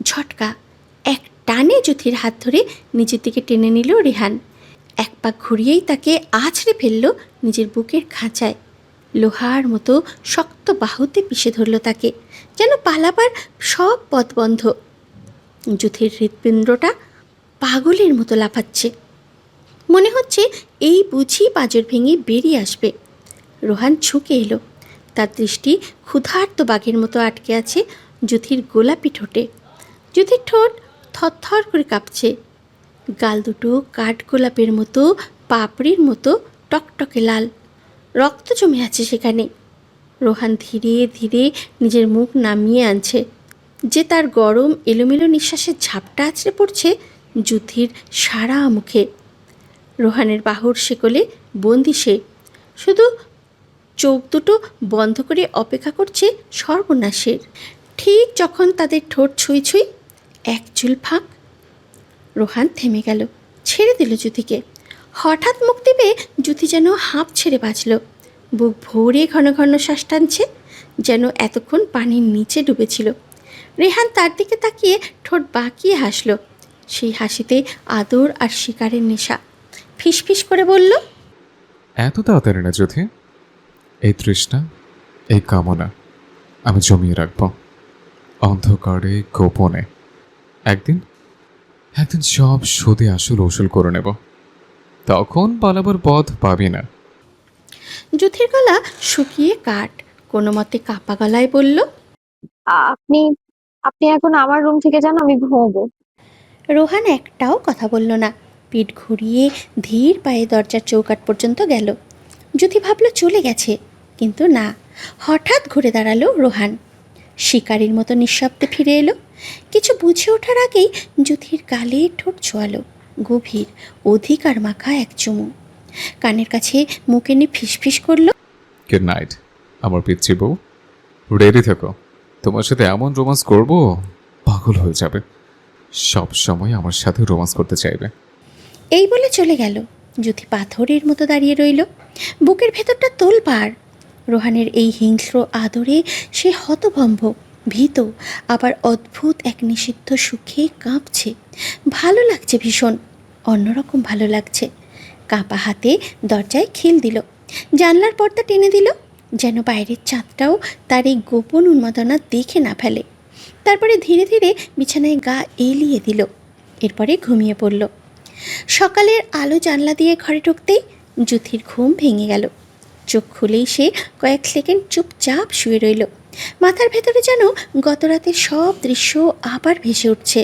S1: ঝটকা। এক টানে জুথির হাত ধরে নিজের দিকে টেনে নিল রেহান। এক পা ঘুরিয়েই তাকে আছড়ে ফেলল নিজের বুকের খাঁচায়। লোহার মতো শক্ত বাহুতে পিষে ধরল তাকে, যেন পালাবার সব পথ বন্ধ। জুথির হৃৎপিণ্ডটা পাগলের মতো লাফাচ্ছে। মনে হচ্ছে এই বুঝি পাঁজর ভেঙে বেরিয়ে আসবে। রোহান ঝুঁকে এলো। তার দৃষ্টি ক্ষুধার্ত বাঘের মতো আটকে আছে জুথির গোলাপি ঠোঁটে। জুথির ঠোঁট থরথর করে কাঁপছে। গাল দুটো কাঠগোলাপের মতো পাপড়ির মতো টকটকে লাল। রক্ত জমে আছে সেখানে। রোহান ধীরে ধীরে নিজের মুখ নামিয়ে আনছে, যে তার গরম এলোমেলো নিঃশ্বাসের ঝাপটা আছড়ে পড়ছে যুথির সারা মুখে। রোহানের বাহুর শেকলে বন্দি সে, শুধু চোখ দুটো বন্ধ করে অপেক্ষা করছে সর্বনাশের। ঠিক যখন তাদের ঠোঁট ছুঁই ছুঁই, এক চুল ফাঁক। রোহান থেমে গেল, ছেড়ে দিল যুথিকে। হঠাৎ মুক্তি পেয়ে যুথি যেন হাঁপ ছেড়ে বাঁচল। বুক ভরে ঘন ঘন শ্বাস টানছে, যেন এতক্ষণ পানির নিচে ডুবেছিল। রেহান তার দিকে তাকিয়ে ঠোঁট বাঁকিয়ে হাসল, সেই হাসিতে আদর আর শিকারের নেশা। ফিসফিস করে বলল,
S2: এত তাড়াতাড়ি না যুথি। এই তৃষ্ণা, এই কামনা আমি জমিয়ে রাখব অন্ধকারে, গোপনে। একদিন একদিন সব সুদে আসল ওসুল করে নেব, তখন পালাবার পথ পাবি না।
S1: যুথির গলা শুকিয়ে কাঠ, কোনো মতে কাপা গলায় বলল,
S3: আপনি আপনি এখন আমার রুম থেকে যান, আমি ঘুমোবো।
S1: রোহান একটাও কথা বলল না, পিঠ ঘুরিয়ে ধীর পায়ে দরজার চৌকাঠ পর্যন্ত গেল। যুথি ভাবল চলে গেছে, কিন্তু না। হঠাৎ ঘুরে দাঁড়ালো রোহান, শিকারীর মতো নিঃশব্দে ফিরে এলো। কিছু বুঝে ওঠার আগেই যুথির গালে ঠোঁট ছোঁয়ালো, গভীর অধিকার মাখা এক চুমু। কানের কাছে মুখ এনে ফিসফিস করলো,
S2: গুড নাইট আমার পিচ্ছি বউ। রেডি থেকো, তোমার সাথে এমন রোমান্স করব পাগল হয়ে যাবে। সব সময় আমার সাথে রোমান্স করতে চাইবে।
S1: এই বলে চলে গেল। যুথি পাথরের মতো দাঁড়িয়ে রইল, বুকের ভেতরটা তোলপাড়। রোহানের এই হিংস্র আদরে সে হতভম্ব, ভীত, আবার অদ্ভুত এক নিষিদ্ধ সুখে কাঁপছে। ভালো লাগছে ভীষণ, অন্যরকম ভালো লাগছে। কাঁপা হাতে দরজায় খিল দিল, জানলার পর্দা টেনে দিল, যেন বাইরের চাঁদটাও তার এই গোপন উন্মাদনা দেখে না ফেলে। তারপরে ধীরে ধীরে বিছানায় গা এলিয়ে দিল, এরপরে ঘুমিয়ে পড়ল। সকালের আলো জানলা দিয়ে ঘরে ঢুকতেই যুথির ঘুম ভেঙে গেল। চোখ খুলেই সে কয়েক সেকেন্ড চুপচাপ শুয়ে রইল। মাথার ভেতরে যেন গত রাতের সব দৃশ্য আবার ভেসে উঠছে।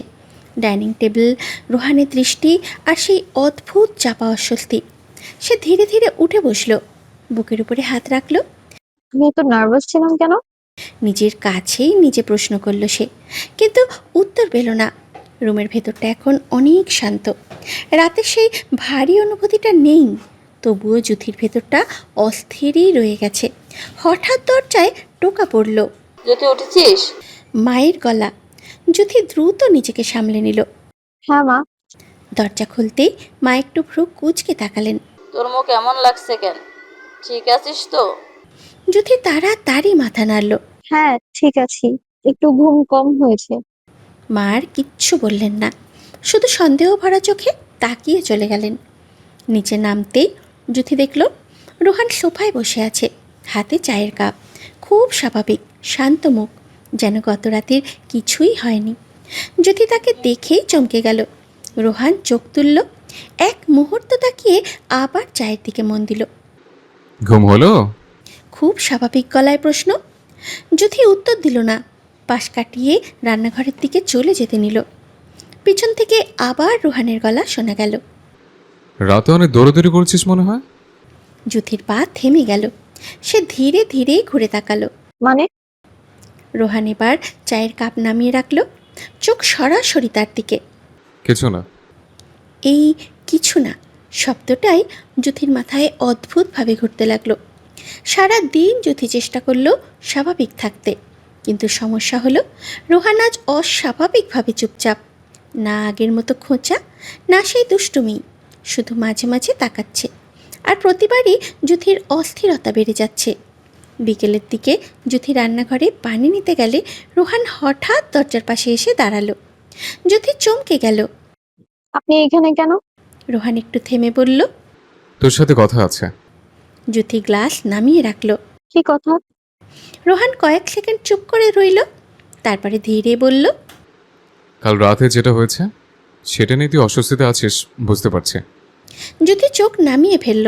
S1: ডাইনিং টেবিল, রোহানের দৃষ্টি, আর সেই অদ্ভুত চাপা অস্বস্তি। সে ধীরে ধীরে উঠে বসল, বুকের উপরে হাত রাখল।
S3: আমি এত নার্ভাস ছিলাম কেন?
S1: নিজের কাছেই নিজে প্রশ্ন করল সে, কিন্তু উত্তর পেল না। রুমের ভেতরটা এখন অনেক শান্ত, রাতে সেই ভারী অনুভূতিটা নেই। তবুও যুথির ভেতরটা অস্থিরই রয়ে গেছে। হঠাৎ দরজায় টোকা পড়ল,
S4: যুথি উঠেছিস?
S1: মায়ের গলা। যুথি দ্রুত নিজেকে সামলে নিল।
S3: হ্যাঁ মা।
S1: দরজা খুলতেই মা একটু ভ্রু কুঁচকে তাকালেন।
S4: তোর মুখ এমন লাগছে কেন? ঠিক আছিস তো?
S1: যুথি তাড়াতাড়ি মাথা নাড়ল।
S3: হ্যাঁ ঠিক আছি, একটু ঘুম কম হয়েছে।
S1: মা আর কিচ্ছু বললেন না, শুধু সন্দেহ ভরা চোখে তাকিয়ে চলে গেলেন। নিচে নামতেই যুথি দেখল রোহান সোফায় বসে আছে, হাতে চায়ের কাপ। খুব স্বাভাবিক, শান্ত মুখ, যেন গত রাতের কিছুই হয়নি। যুথি তাকে দেখেই চমকে গেল। রোহান চোখ তুলল, এক মুহূর্ত তাকিয়ে আবার চায়ের দিকে মন দিল।
S2: ঘুম হলো?
S1: খুব স্বাভাবিক গলায় প্রশ্ন। যুথি উত্তর দিল না, পাশ কাটিয়ে রান্নাঘরের দিকে চলে যেতে নিল। পিছন থেকে আবার রোহানের গলা শোনা গেল।
S2: রাতে অনেক দৌড়াদৌড়ি করছিস মনে হয়।
S1: যুথির পা থেমে গেল, সে ধীরে ধীরে ঘুরে তাকালো।
S3: মানে?
S1: রোহান এবার চায়ের কাপ নামিয়ে রাখল, চোখ সরাসরি তার দিকে।
S2: কিছু না।
S1: এই কিছু না শব্দটাই যুথির মাথায় অদ্ভুতভাবে ঘুরতে লাগলো। সারা দিন যুথি চেষ্টা করলো স্বাভাবিক থাকতে, কিন্তু সমস্যা হলো রোহান আজ অস্বাভাবিকভাবে চুপচাপ। না আগের মতো খোঁচা, না সেই দুষ্টুমি, শুধু মাঝে মাঝে তাকাচ্ছে। আর প্রতিবারই যুথির অস্থিরতা বেড়ে যাচ্ছে। বিকেলের দিকে যুথি রান্নাঘরে পানি নিতে গেলে রোহান হঠাৎ দরজার পাশে এসে দাঁড়ালো। যুথি চমকে গেল।
S3: আপনি এখানে কেন?
S1: রোহান একটু থেমে বলল।
S2: তোর সাথে কথা আছে।
S1: যুথি গ্লাস নামিয়ে রাখলো।
S3: কি কথা?
S1: রোহান কয়েক সেকেন্ড চুপ করে রইল, তারপরে ধীরে বলল,
S2: কাল রাতে যেটা হয়েছে সেটা নিয়ে তুই অস্বস্তিতে আছিস বুঝতে পারছি।
S1: যুথি চোখ নামিয়ে ফেলল।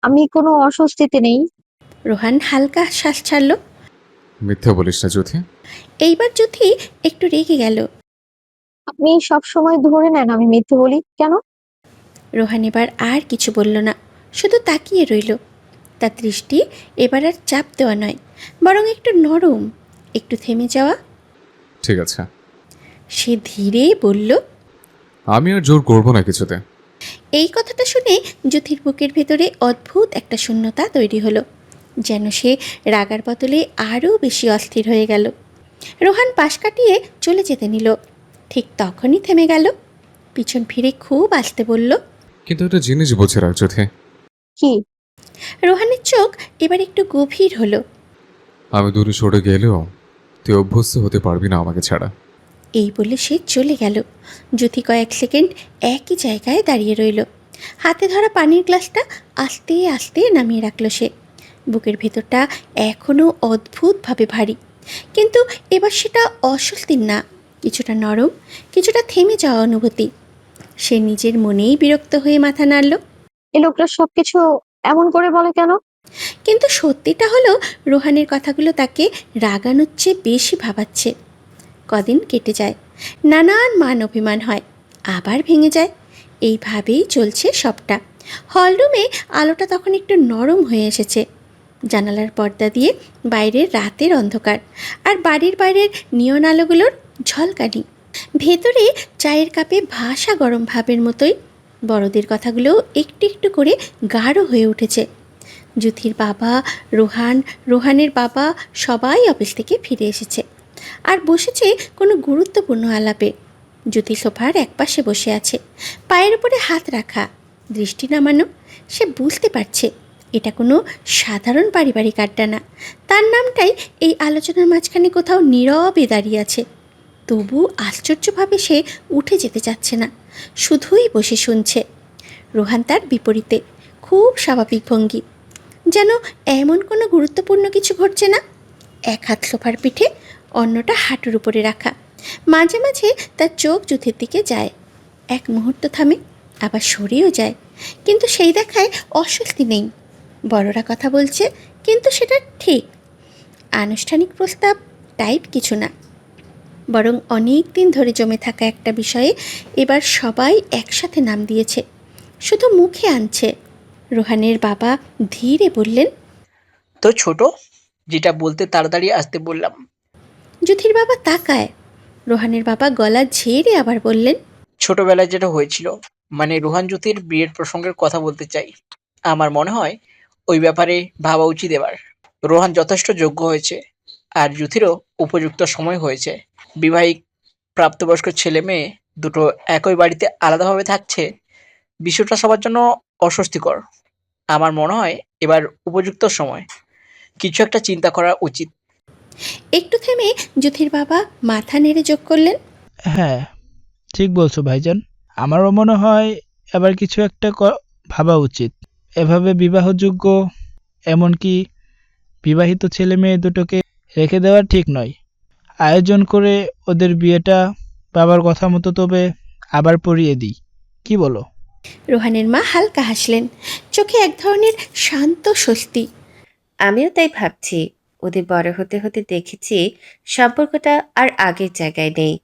S3: আমি কোনো অস্বস্তিতে নেই।
S1: রোহান হালকা শ্বাস ছাড়ল।
S2: মিথ্যা বলিস না যুথি।
S1: এইবার যুথি একটু রেগে গেল।
S3: আপনি সব সময় ধরে নেন আমি মিথ্যে বলি কেন?
S1: রোহান এবার আর কিছু বলল না, শুধু তাকিয়ে রইল। তার দৃষ্টি এবার আর চাপ দেওয়া নয়, বরং একটু নরম, একটু থেমে যাওয়া।
S2: ঠিক আছে,
S1: সে ধীরে বলল।
S2: আমি আর জোর করবো না কিছুতে।
S1: এই কথাটা শুনে জ্যোতির বুকের ভেতরে অদ্ভুত একটা শূন্যতা তৈরি হলো, যেন সে রাগার বদলে আরও বেশি অস্থির হয়ে গেল। রোহান পাশ কাটিয়ে চলে যেতে নিল, ঠিক তখনই থেমে গেল, পিছন ফিরে খুব আস্তে বলল।
S2: কিন্তু একটা জিনিস বুঝে রাখ জ্যোতি,
S3: কি?
S1: রোহানের চোখ এবার একটু গভীর হলো।
S2: আমি দূরে সরে গেলেও তুই অভ্যস্ত হতে পারবি না আমাকে ছাড়া।
S1: এই বলে সে চলে গেল। জ্যোতি কয়েক সেকেন্ড একই জায়গায় দাঁড়িয়ে রইল, হাতে ধরা পানির গ্লাসটা আস্তে আস্তে নামিয়ে রাখল সে। বুকের ভেতরটা এখনও অদ্ভুতভাবে ভারী, কিন্তু এবার সেটা অস্বস্তির না, কিছুটা নরম, কিছুটা থেমে যাওয়া অনুভূতি। সে নিজের মনেই বিরক্ত হয়ে মাথা নাড়ল।
S3: এই লোকটা সবকিছু এমন করে বলে কেন?
S1: কিন্তু সত্যিটা হলো রোহানের কথাগুলো তাকে রাগানোর চেয়ে বেশি ভাবাচ্ছে। কদিন কেটে যায়, নানান মান অভিমান হয়, আবার ভেঙে যায়, এইভাবেই চলছে সবটা। হলরুমে আলোটা তখন একটু নরম হয়ে এসেছে, জানালার পর্দা দিয়ে বাইরের রাতের অন্ধকার আর বাড়ির বাইরের নিয়ন আলোগুলোর ঝলকানি। ভেতরে চায়ের কাপে ভাসা গরম ভাবের মতোই বড়দের কথাগুলো একটু একটু করে গাঢ় হয়ে উঠেছে। জ্যোতির বাবা, রোহানের বাবা সবাই অফিস থেকে ফিরে এসেছে আর বসেছে কোনো গুরুত্বপূর্ণ আলাপে। জ্যোতি সোফার একপাশে বসে আছে, পায়ের উপরে হাত রাখা, দৃষ্টি নামানো। সে বুঝতে পারছে এটা কোনো সাধারণ পারিবারিক আড্ডা না, তার নামটাই এই আলোচনার মাঝখানে কোথাও নীরবে দাঁড়িয়ে আছে। তবু আশ্চর্যভাবে সে উঠে যেতে চাচ্ছে না, শুধুই বসে শুনছে। রোহান তার বিপরীতে, খুব স্বাভাবিক ভঙ্গি, যেন এমন কোনো গুরুত্বপূর্ণ কিছু ঘটছে না। এক হাত সোফার পিঠে, অন্যটা হাঁটুর উপরে রাখা। মাঝে মাঝে তার চোখ জ্যোতির দিকে যায়, এক মুহূর্ত থামে, আবার সরেও যায়, কিন্তু সেই দেখায় অস্বস্তি নেই। বড়রা কথা বলছে, কিন্তু সেটা ঠিক আনুষ্ঠানিক প্রস্তাব টাইপ কিছু না, বরং অনেক দিন ধরে জমে থাকা একটা বিষয়ে এবার সবাই একসাথে নাম দিয়েছে, শুধু মুখে আনছে। রোহানের বাবা ধীরে বললেন।
S7: তো ছোট, যেটা বলতে তাড়াতাড়ি আসতে বললাম।
S1: জ্যোতির বাবা তাকায়। রোহানের বাবা গলা ঝেড়ে আবার বললেন।
S7: ছোটবেলায় যেটা হয়েছিল, মানে রোহান জ্যোতির বিয়ের প্রসঙ্গের কথা বলতে চাই। আমার মনে হয় ওই ব্যাপারে ভাবা উচিত এবার। রোহান যথেষ্ট যোগ্য হয়েছে, আর জ্যোতিরও উপযুক্ত সময় হয়েছে। বিবাহিক প্রাপ্তবয়স্ক ছেলে মেয়ে দুটো একই বাড়িতে আলাদাভাবে থাকছে, বিষয়টা সবার জন্য অস্বস্তিকর। আমার মনে হয় এবার উপযুক্ত সময়, কিছু একটা চিন্তা করা উচিত।
S1: একটু থেমে জ্যোতির বাবা মাথা নেড়ে যোগ করলেন।
S5: হ্যাঁ, ঠিক বলছো ভাইজান। আমারও মনে হয় এবার কিছু একটা ভাবা উচিত। এভাবে বিবাহযোগ্য, এমনকি বিবাহিত ছেলে মেয়ে দুটোকে রেখে দেওয়া ঠিক নয়। আয়োজন করে ওদের বিয়েটা বাবার কথা মতো তবে আবার পড়িয়ে দিই, কি বলো?
S1: রোহানের মা হালকা হাসলেন, চোখে এক ধরনের শান্ত স্বস্তি।
S6: আমিও তাই ভাবছি। ওদের বড় হতে হতে দেখেছি সম্পর্কটা আর আগের জায়গায় নেই।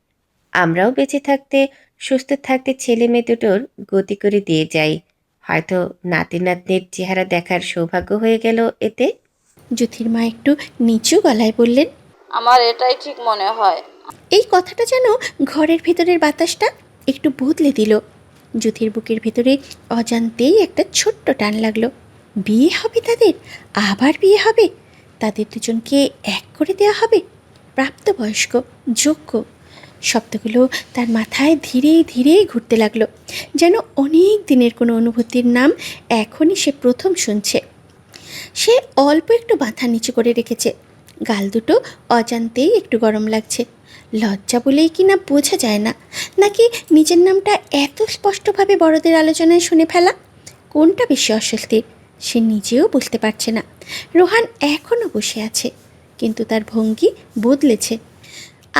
S6: আমরাও বেঁচে থাকতে, সুস্থ থাকতে ছেলে মেয়ে দুটোর গতি করে দিয়ে যাই। হয়তো নাতি নাতনির চেহারা দেখার সৌভাগ্য হয়ে গেল এতে।
S1: জ্যোতির মা একটু নিচু গলায় বললেন।
S4: আমার এটাই ঠিক মনে হয়।
S1: এই কথাটা যেন ঘরের ভেতরের বাতাসটা একটু বদলে দিল। জ্যোতির বুকের ভেতরে অজান্তেই একটা ছোট্ট টান লাগলো। বিয়ে হবে তাদের, আবার বিয়ে হবে, তাদের দুজনকে এক করে দেওয়া হবে, প্রাপ্তবয়স্ক, যোগ্য। শব্দগুলো তার মাথায় ধীরে ধীরে ঘুরতে লাগলো, যেন অনেক দিনের কোনো অনুভূতির নাম এখনই সে প্রথম শুনছে। সে অল্প একটু মাথা নিচু করে রেখেছে, গাল দুটো অজান্তেই একটু গরম লাগছে। লজ্জা বলেই কি না বোঝা যায় না, নাকি নিজের নামটা এত স্পষ্টভাবে বড়দের আলোচনায় শুনে ফেলা, কোনটা বেশি অস্বস্তির সে নিজেও বুঝতে পারছে না। রোহান এখনও বসে আছে, কিন্তু তার ভঙ্গি বদলেছে।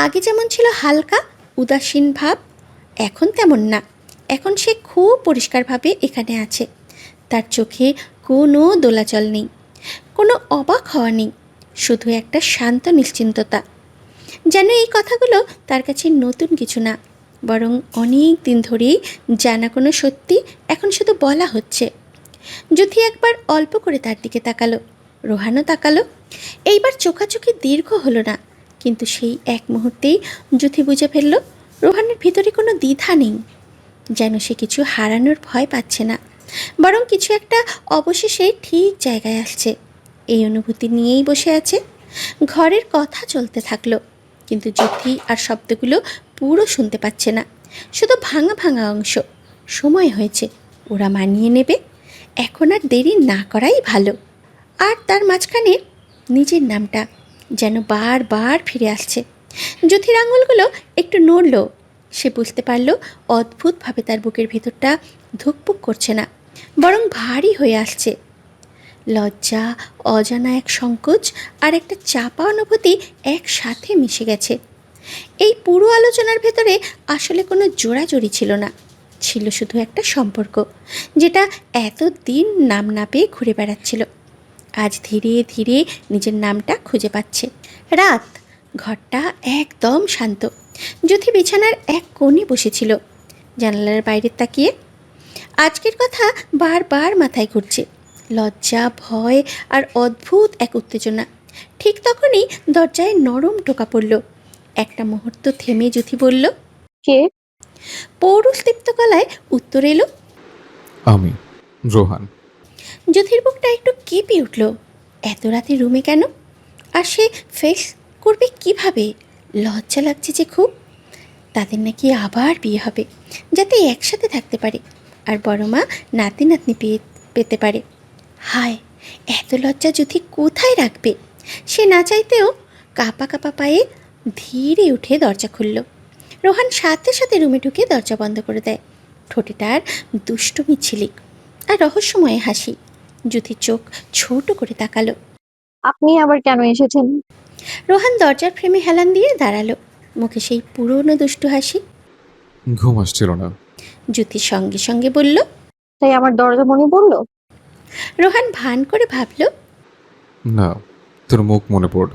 S1: আগে যেমন ছিল হালকা উদাসীন ভাব, এখন তেমন না। এখন সে খুব পরিষ্কারভাবে এখানে আছে, তার চোখে কোনো দোলাচল নেই, কোনো অবাক হওয়া নেই, শুধু একটা শান্ত নিশ্চিন্ততা। যেন এই কথাগুলো তার কাছে নতুন কিছু না, বরং অনেক দিন ধরেই জানা কোনো সত্যি এখন শুধু বলা হচ্ছে। জ্যোতি একবার অল্প করে তার দিকে তাকালো, রোহানও তাকালো। এইবার চোখাচোখি দীর্ঘ হলো না, কিন্তু সেই এক মুহূর্তেই জ্যোতি বুঝে ফেলল রোহানের ভিতরে কোনো দ্বিধা নেই, যেন সে কিছু হারানোর ভয় পাচ্ছে না, বরং কিছু একটা অবশেষে ঠিক জায়গায় আসছে এই অনুভূতি নিয়েই বসে আছে। ঘরের কথা চলতে থাকলো, কিন্তু জ্যোতি আর শব্দগুলো পুরো শুনতে পাচ্ছে না, শুধু ভাঙা ভাঙা অংশ। সময় হয়েছে, ওরা মানিয়ে নেবে, এখন আর দেরি না করাই ভালো। আর তার মাঝখানে নিজের নামটা যেন বারবার ফিরে আসছে। জ্যোতির আঙুলগুলো একটু নড়ল, সে বুঝতে পারল অদ্ভুতভাবে তার বুকের ভেতরটা ধুকপুক করছে না, বরং ভারী হয়ে আসছে। লজ্জা, অজানা এক সংকোচ আর একটা চাপা অনুভূতি একসাথে মিশে গেছে। এই পুরো আলোচনার ভেতরে আসলে কোনো জোড়াজড়ি ছিল না, ছিল শুধু একটা সম্পর্ক যেটা এতদিন নাম না পেয়ে ঘুরে বেড়াচ্ছিল, আজ ধীরে ধীরে নিজের নামটা খুঁজে পাচ্ছে। রাত, ঘরটা একদম শান্ত। জ্যোতি বিছানার এক কোণে বসেছিল, জানালার বাইরে তাকিয়ে। আজকের কথা বারবার মাথায় ঘুরছে, লজ্জা, ভয় আর অদ্ভুত এক উত্তেজনা। ঠিক তখনই দরজায় নরম টোকা পড়ল। একটা মুহূর্ত থেমে জ্যোতি বলল,
S3: কে?
S1: পৌরুষদীপ্ত গলায় উত্তর এলো,
S2: আমি রোহান।
S1: জ্যোতির বুকটা একটু কেঁপে উঠল। এত রাতে রুমে কেন? আর সে ফেস করবে কিভাবে? লজ্জা লাগছে যে খুব। তাদের নাকি আবার বিয়ে হবে, যাতে একসাথে থাকতে পারে আর বড় মা নাতি নাতনি পেতে পারে। হায়, এত লজ্জা জ্যোতি কোথায় রাখবে? সে না চাইতেও কাঁপা কাঁপা পায়ে ধীরে উঠে দরজা খুলল। রোহান সাথে সাথে রুমে ঢুকে দরজা বন্ধ করে দেয়। ঠোঁটে তার দুষ্টুমি ঝিলিক আর রহস্যময় হাসি। জ্যোতির চোখ ছোট করে তাকালো।
S3: আপনি আবার কেন এসেছেন?
S1: রোহান দরজার ফ্রেমে হেলান দিয়ে দাঁড়ালো, মুখে সেই পুরনো দুষ্টু হাসি।
S2: ঘুম আসছিল না।
S1: জ্যোতির সঙ্গে সঙ্গে বলল,
S3: তাই আমার দরজা মনে পড়লো?
S1: রোহান ভান করে ভাবল।
S2: না, তোর মুখ মনে পড়ল।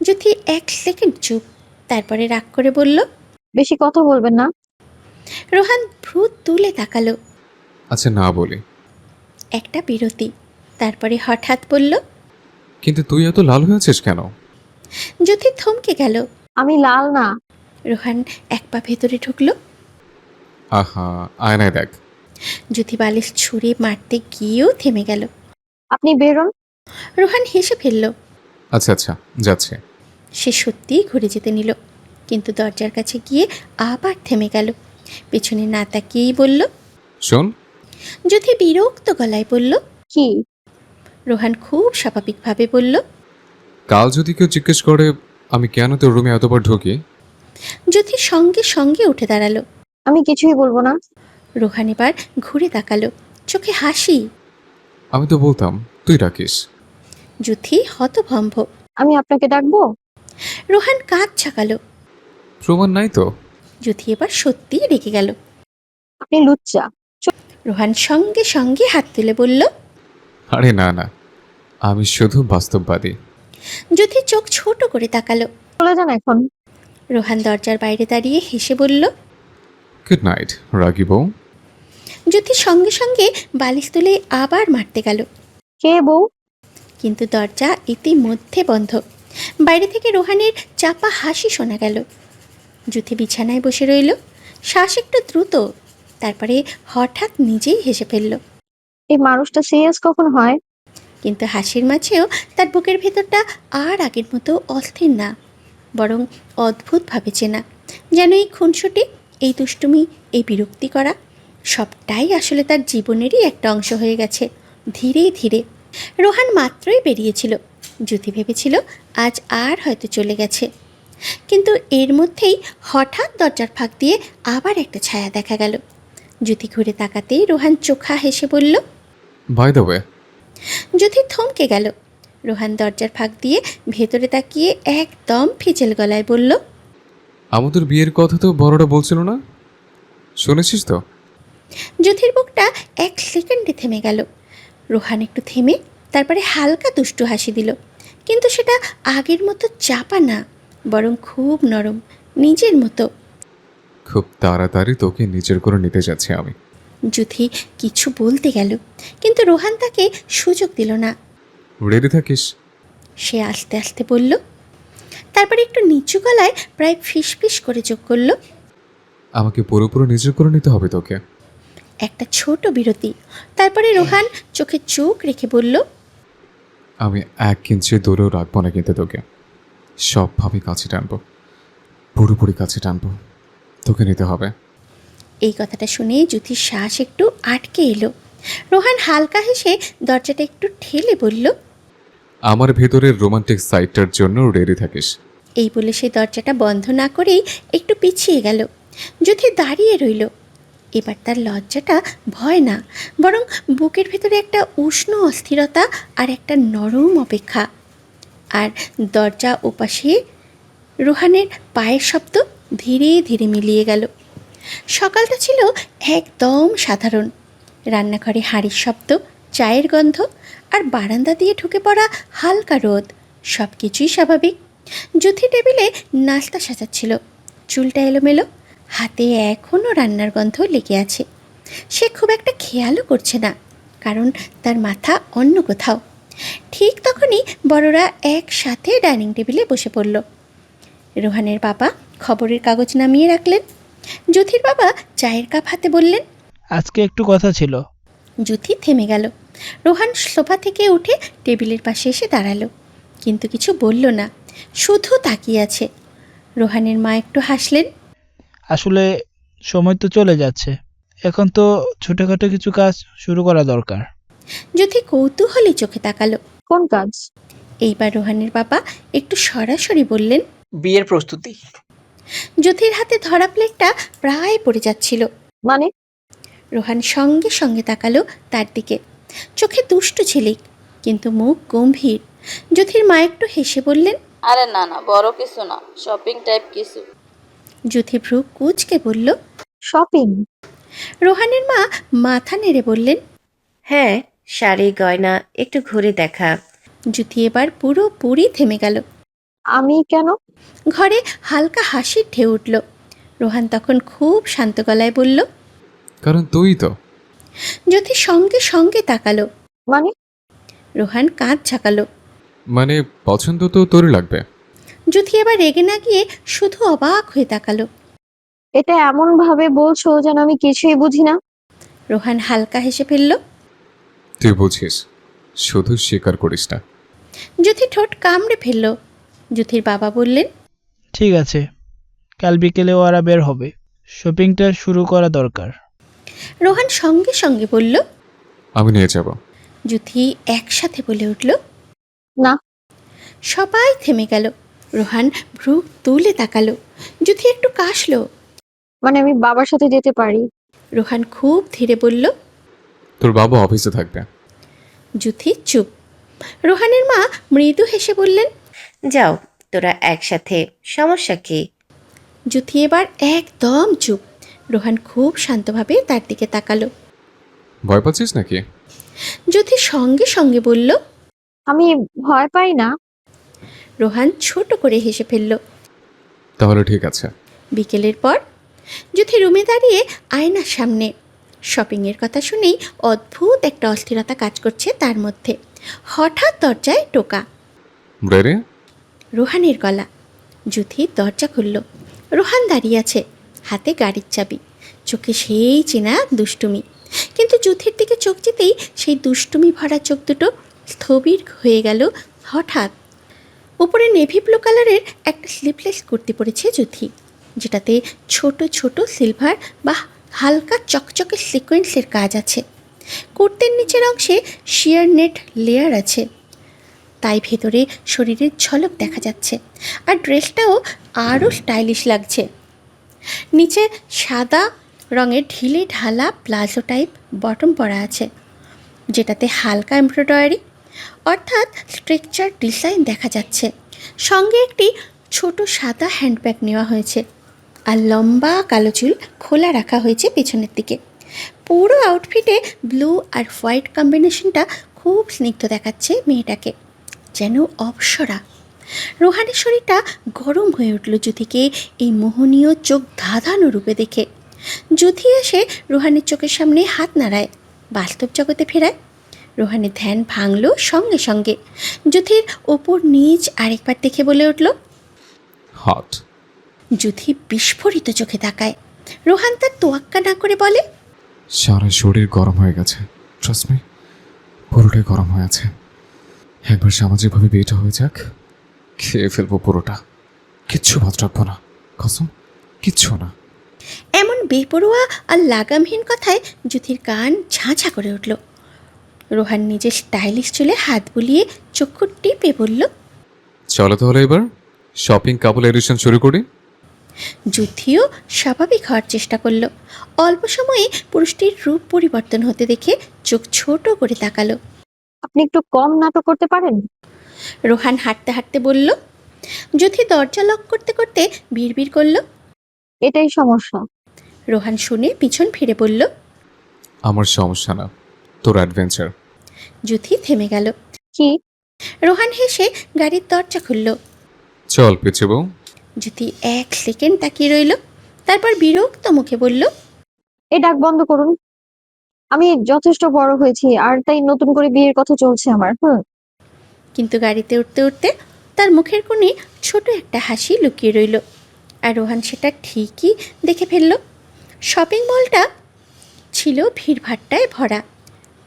S1: জ্যোতি এক সেকেন্ড চুপ, তারপরে রাগ করে বলল,
S3: বেশি কথা বলবেন না।
S1: রোহান ভ্রু তুলে তাকালো।
S2: আচ্ছা, না বলি।
S1: একটা বিরতি, তারপরে হঠাৎ বলল,
S2: কিন্তু তুই এত লাল হয়েছিস কেন?
S1: জ্যোতি থমকে গেল।
S3: আমি লাল না।
S1: রোহান এক পা ভেতরে ঢুকলো।
S2: আহা, আয়নায় দেখ।
S1: জ্যোতি বালিশ ছুঁড়ে মারতে গিয়েও থেমে গেল।
S3: আপনি বেরোন।
S1: রোহান হেসে ফেলল।
S2: আচ্ছা আচ্ছা, যাচ্ছে।
S1: সে সত্যিই ঘুরে যেতে নিল, কিন্তু দরজার কাছে গিয়ে আবার থেমে গেল। পেছনে না তাকিয়েই বলল,
S2: শোন।
S1: জ্যোতি বিরক্ত গলায় বলল,
S3: কি?
S1: রোহান খুব স্বাভাবিকভাবে বলল,
S2: কাল যদি কেউ জিজ্ঞেস করে আমি কেন তোর রুমে এতবার ঢুকি।
S1: জ্যোতি সঙ্গে সঙ্গে উঠে দাঁড়ালো।
S3: আমি কিছুই বলবো না।
S1: রোহান এবার ঘুরে তাকালো, চোখে হাসি।
S2: আমি তো বলতাম তুই ডাকিস।
S1: জ্যোতি হতভম্ব।
S3: আমি আপনাকে ডাকবো?
S1: রোহান কাঁধ ছাকালো।
S2: প্রমাণ নাই তো।
S1: জ্যোতি এবার সত্যিই রেগে গেল।
S3: আপনি লুচ্চা।
S1: রোহান সঙ্গে সঙ্গে হাত তুলে বলল,
S2: আরে না না, আমি শুধু বাস্তববাদী।
S1: জ্যোতি চোখ ছোট করে তাকালো।
S3: চলে যান এখন।
S1: রোহান দরজার বাইরে দাঁড়িয়ে হেসে বলল,
S2: গুড নাইট রাগি বউ।
S1: জ্যোতি সঙ্গে সঙ্গে বালিশ তুলে আবার মারতে গেল,
S3: কে বউ?
S1: কিন্তু দরজা ইতিমধ্যে বন্ধ। বাইরে থেকে রোহানের চাপা হাসি শোনা গেল। জ্যোতি বিছানায় বসে রইল, শ্বাস একটু দ্রুত, তারপরে হঠাৎ নিজেই হেসে ফেলল।
S3: এই মানুষটা সিরিয়াস কখন হয়?
S1: কিন্তু হাসির মাঝেও তার বুকের ভেতরটা আর আগের মতো অস্থির না, বরং অদ্ভুতভাবে চেনা। যেন এই খুনসুটি, এই দুষ্টুমি, এই বিরক্তি করা সবটাই আসলে তার জীবনেরই একটা অংশ হয়ে গেছে ধীরে ধীরে। রোহান মাত্রই বেরিয়েছিল, জ্যোতি ভেবেছিল আজ আর হয়তো চলে গেছে, কিন্তু এর মধ্যেই হঠাৎ দরজার ফাঁক দিয়ে আবার একটা ছায়া দেখা গেল। জ্যোতি ঘুরে তাকাতেই রোহান চোখা হেসে বলল,
S2: বাই দ্য ওয়ে।
S1: জ্যোতি থমকে গেল। রোহান দরজার ফাঁক দিয়ে ভেতরে তাকিয়ে একদম ফিচেল গলায় বলল,
S2: আমাদের বিয়ের কথা তো বড়রা বলছিল না, শুনেছিস তো?
S1: জ্যোতির বুকটা এক সেকেন্ডে থেমে গেল। রোহান একটু থেমে তারপরে হালকা দুষ্টু হাসি দিল, কিন্তু সেটা আগের মতো চাপা না, বরং খুব নরম, নিজের মতো।
S2: খুব তাড়াতাড়ি তোকে নিজের করে নিতে যাচ্ছি আমি।
S1: যুথি কিছু বলতে গেল, কিন্তু রোহান তাকে সুযোগ দিল না।
S2: রেডি থাকিস।
S1: সে আস্তে আস্তে বলল, তারপরে একটু নিচু গলায় প্রায় ফিসফিস করে যোগ করল,
S2: আমাকে পুরোপুরি নিজের করে নিতে হবে তোকে।
S1: একটা ছোট বিরতি। তারপরে রোহান চোখে চোখ রেখে বলল,
S2: আমি 1 ইঞ্চি দূরেও রাখবো না কিন্তু তোকে, সবভাবে কাছে টানবো, পুরোপুরি কাছে টানবো, তোকে নিতে হবে।
S1: এই কথাটা শুনে যুথির শ্বাস একটু আটকে এলো। রোহান হালকা হেসে দরজাটা একটু ঠেলে বলল,
S2: আমার ভেতরের রোমান্টিক সাইডটার জন্য রেডি থাকিস।
S1: এই বলে সে দরজাটা বন্ধ না করেই একটু পিছিয়ে গেল। যুথি দাঁড়িয়ে রইল। এবার তার লজ্জাটা ভয় না, বরং বুকের ভেতরে একটা উষ্ণ অস্থিরতা আর একটা নরম অপেক্ষা। আর দরজা ওপাশে রোহানের পায়ের শব্দ ধীরে ধীরে মিলিয়ে গেল। সকালটা ছিল একদম সাধারণ। রান্নাঘরে হাঁড়ির শব্দ, চায়ের গন্ধ আর বারান্দা দিয়ে ঢুকে পড়া হালকা রোদ, সব কিছুই স্বাভাবিক। যুথি টেবিলে নাস্তা সাজাচ্ছিল, চুলটা এলোমেলো, হাতে এখনও রান্নার গন্ধ লেগে আছে। সে খুব একটা খেয়ালও করছে না, কারণ তার মাথা অন্য কোথাও। ঠিক তখনই বড়রা একসাথে ডাইনিং টেবিলে বসে পড়ল। রোহানের বাবা খবরের কাগজ নামিয়ে রাখলেন। যুথির বাবা চায়ের কাপ হাতে বললেন,
S5: আজকে একটু কথা ছিল।
S1: যুথি থেমে গেল। রোহান সোফা থেকে উঠে টেবিলের পাশে এসে দাঁড়ালো, কিন্তু কিছু বলল না, শুধু তাকিয়ে আছে। রোহানের মা একটু হাসলেন।
S5: আসলে সময় তো চলে যাচ্ছে, এখন তো ছোটখাটো কিছু কাজ শুরু করা দরকার।
S1: যুথি কৌতূহলী চোখে তাকালো।
S3: কোন কাজ?
S1: এইবার রোহানের বাবা একটু সরাসরি বললেন,
S7: বিয়ের প্রস্তুতি।
S1: যুথির হাতে ধরা প্লেটটা প্রায় পড়ে যাচ্ছিল।
S3: মানে?
S1: রোহান সঙ্গে সঙ্গে তাকালো তার দিকে, চোখে দুষ্টু ঝিলিক, কিন্তু মুখ গম্ভীর। যুথির মা একটু হেসে বললেন,
S4: আরে না না, বড় কিছু না, শপিং টাইপ কিছু।
S1: যুথি ভ্রু কুঁচকে বলল।
S3: শপিং?
S1: রোহানের মা মাথা নেড়ে বললেন।
S6: হ্যাঁ, শাড়ি গয়না একটু ঘুরে দেখা।
S1: যুথি এবার পুরোপুরি থেমে গেল।
S3: আমি কেন?
S1: ঘরে হালকা হাসির ঢেউ উঠল। রোহান তখন খুব শান্ত গলায় বলল,
S2: কারণ তুই তো।
S1: যুথি সঙ্গে সঙ্গে তাকালো।
S3: মানে?
S1: রোহান কাঁধ ঝাঁকালো।
S2: মানে পছন্দ তো তোরই লাগবে।
S1: যুথি এবার রেগে না গিয়ে শুধু অবাক হয়ে তাকালো।
S3: এটা এমন ভাবে বলছো যেন আমি কিছুই বুঝি না।
S1: রোহান হালকা হেসে ফেলল।
S2: তুই বুঝিস, শুধু স্বীকার করিস না।
S1: যুথি ঠোঁট কামড়ে ফেলল। যুথির বাবা বললেন,
S5: ঠিক আছে, কাল বিকেলে ওরা বের হবে, শপিংটা শুরু করা দরকার।
S1: রোহান সঙ্গে সঙ্গে বলল।
S2: আমি নিয়ে যাব।
S1: যুথি একসাথে বলে উঠল,
S3: না।
S1: সবাই থেমে গেল। রোহান ভ্রু তুলে তাকালো। যুথি একটু কাশলো।
S3: মানে আমি বাবার সাথে যেতে পারি?
S1: রোহান খুব ধীরে বলল।
S2: তোর বাবা অফিসে থাকবে।
S1: যুথি চুপ। রোহানের মা মৃদু হেসে বললেন,
S6: যাও তোরা একসাথে, সমস্যা কি?
S1: যুথি এবার একদম চুপ। রোহান খুব শান্তভাবে তার দিকে তাকালো।
S2: ভয় পাচ্ছিস নাকি?
S1: যুথি সঙ্গে সঙ্গে বলল।
S3: আমি ভয় পাই না।
S1: রোহান ছোট করে হেসে ফেলল।
S2: তাহলে ঠিক আছে।
S1: বিকেলের পর যুথি রুমে দাঁড়িয়ে আয়নার সামনে। শপিংয়ের কথা শুনেই অদ্ভুত একটা অস্থিরতা কাজ করছে তার মধ্যে। হঠাৎ দরজায় টোকা।
S2: রেডি?
S1: রোহানের গলা। যুথি দরজা খুলল। রোহান দাঁড়িয়ে আছে, হাতে গাড়ির চাবি, চোখে সেই চেনা দুষ্টুমি। কিন্তু যুথির দিকে চোখ যেতেই সেই দুষ্টুমি ভরা চোখ দুটো স্থবির হয়ে গেল হঠাৎ। উপরে নেভি ব্লু কালারের একটা স্লিভলেস কুর্তি পরেছে যুথি, যেটাতে ছোট ছোট সিলভার বা হালকা চকচকে সিকোয়েন্সের কাজ আছে। কুর্তির নিচের অংশে শিয়ার নেট লেয়ার আছে, তাই ভেতরে শরীরের ঝলক দেখা যাচ্ছে। আর ড্রেসটাও আরও স্টাইলিশ লাগছে। নিচে সাদা রঙের ঢিলে ঢালা প্লাজো টাইপ বটম পরা আছে, যেটাতে হালকা এমব্রয়ডারি অর্থাৎ স্ট্রাকচার ডিজাইন দেখা যাচ্ছে। সঙ্গে একটি ছোট সাদা হ্যান্ডব্যাগ নেওয়া হয়েছে, আর লম্বা কালো চুল খোলা রাখা হয়েছে পেছনের দিকে। পুরো আউটফিটে ব্লু আর হোয়াইট কম্বিনেশনটা খুব স্নিগ্ধ দেখাচ্ছে মেয়েটাকে, যেন অপ্সরা। রোহানের শরীরটা গরম হয়ে উঠল যুথিকে এই মোহনীয় চোখ ধাঁধানো রূপে দেখে। যুথি এসে রুহানের চোখের সামনে হাত নাড়ায়, বাস্তব জগতে ফেরায়। রুহানের ধ্যান ভাঙল সঙ্গে সঙ্গে। যুথির ওপর নিচ আরেকবার দেখে বলে উঠল,
S2: হট।
S1: যুথি বিস্ফোরিত চোখে তাকায়। রোহান তার তোয়াক্কা না করে বলে,
S2: সারা শরীর গরম হয়ে গেছে, ট্রাস্ট মি, পুরোটাই গরম হয়ে আছে। একবার সামাজিকভাবে বিয়েটা হয়ে যাক, খেয়ে ফেলবো পুরোটা, কিচ্ছু বাদ রাখবো না, কসম, কিচ্ছু না।
S1: এমন বেপরোয়া আর লাগামহীন কথায় যুথির কান ঝাঁঝা করে উঠল। রোহান নিজের স্টাইলিশ চুলে হাত বুলিয়ে চক্ষু টিপে বলল,
S2: চলো তাহলে এবার শপিং কাপল এডিশন শুরু করি।
S1: যুথিও স্বাভাবিক হওয়ার চেষ্টা করলো। অল্প সময়ে পুরুষটির রূপ পরিবর্তন হতে দেখে চোখ ছোট করে তাকালো।
S3: আপনি একটু কম নাটক করতে পারেন?
S1: রোহান হাঁটতে হাঁটতে বলল। যুথি দরজা লক করতে করতে বিড়বিড় করল।
S3: এটাই সমস্যা।
S1: রোহান শুনে পিছন ফিরে বলল,
S2: আমার সমস্যা না, তোর অ্যাডভেঞ্চার।
S1: যুথি থেমে গেল।
S3: কি?
S1: রোহান হেসে গাড়ির দরজা খুলল।
S2: চল পিছে বউ।
S1: যুথি 1 সেকেন্ড তাকিয়ে রইল, তারপর বিরক্ত মুখে বলল,
S3: এই ডাক বন্ধ করুন। আমি যথেষ্ট বড় হয়েছি, আর তাই নতুন করে বিয়ের কথা চলছে আমার।
S1: কিন্তু গাড়িতে উঠতে উঠতে তার মুখের কোণে ছোট একটা হাসি লুকিয়ে রইল। আর রোহান সেটা ঠিকই দেখে ফেলল। শপিং মলটা ছিল ভিড়ভাট্টায় ভরা।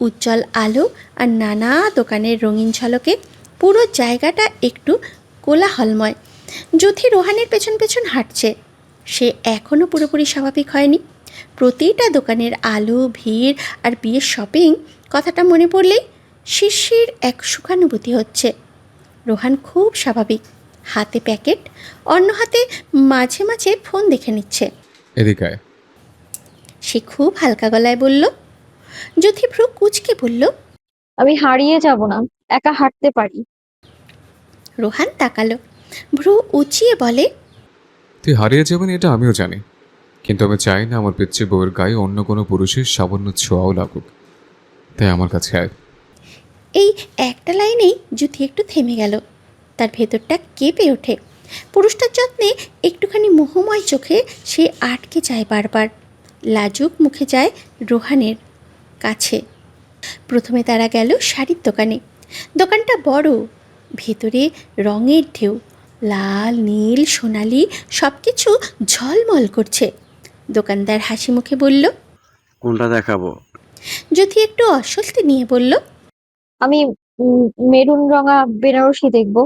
S1: উজ্জ্বল আলো আর নানা দোকানের রঙিন ঝলকে পুরো জায়গাটা একটু কোলাহলময়। যুথি রোহানের পেছন পেছন হাঁটছে। সে এখনও পুরোপুরি স্বাভাবিক হয়নি। প্রতিটা দোকানের আলো, ভিড় আর বিয়ের শপিং কথাটা মনে পড়লেই শিশির এক সুখানুভূতি হচ্ছে। রোহান খুব স্বাভাবিক, হাতে প্যাকেট, অন্য হাতে মাঝে মাঝে ফোন দেখে নিচ্ছে।
S2: এদিকে আয়।
S1: সে খুব হালকা গলায় বলল। যুথি ভ্রু কুঁচকে বলল,
S3: আমি হারিয়ে যাব না, একা হাঁটতে পারি।
S1: রোহান তাকালো, ভ্রু উঁচিয়ে বলে,
S2: তুই হারিয়ে যাবেন এটা আমিও জানি, কিন্তু আমি চাই না আমার পিচ্ছি বউয়ের গায়ে অন্য কোনো পুরুষের সামান্য ছোঁয়াও লাগুক, তাই আমার কাছে আয়।
S1: এই একটা লাইনেই যুথি একটু থেমে গেল। তার ভেতরটা কেঁপে ওঠে। পুরুষটার যত্নে একটুখানি মোহময় চোখে সে আটকে যায় বারবার। লাজুক মুখে যায় রোহানের কাছে। প্রথমে তারা গেল শাড়ির দোকানে। দোকানটা বড়, ভেতরে রঙের ঢেউ, লাল, নীল, সোনালি সব কিছু ঝলমল করছে। দোকানদার হাসি মুখে বলল,
S8: কোনটা দেখাবো?
S1: যুথি একটু অস্বস্তি নিয়ে বলল,
S3: আমি মেরুন রঙা বেনারসি দেখবো।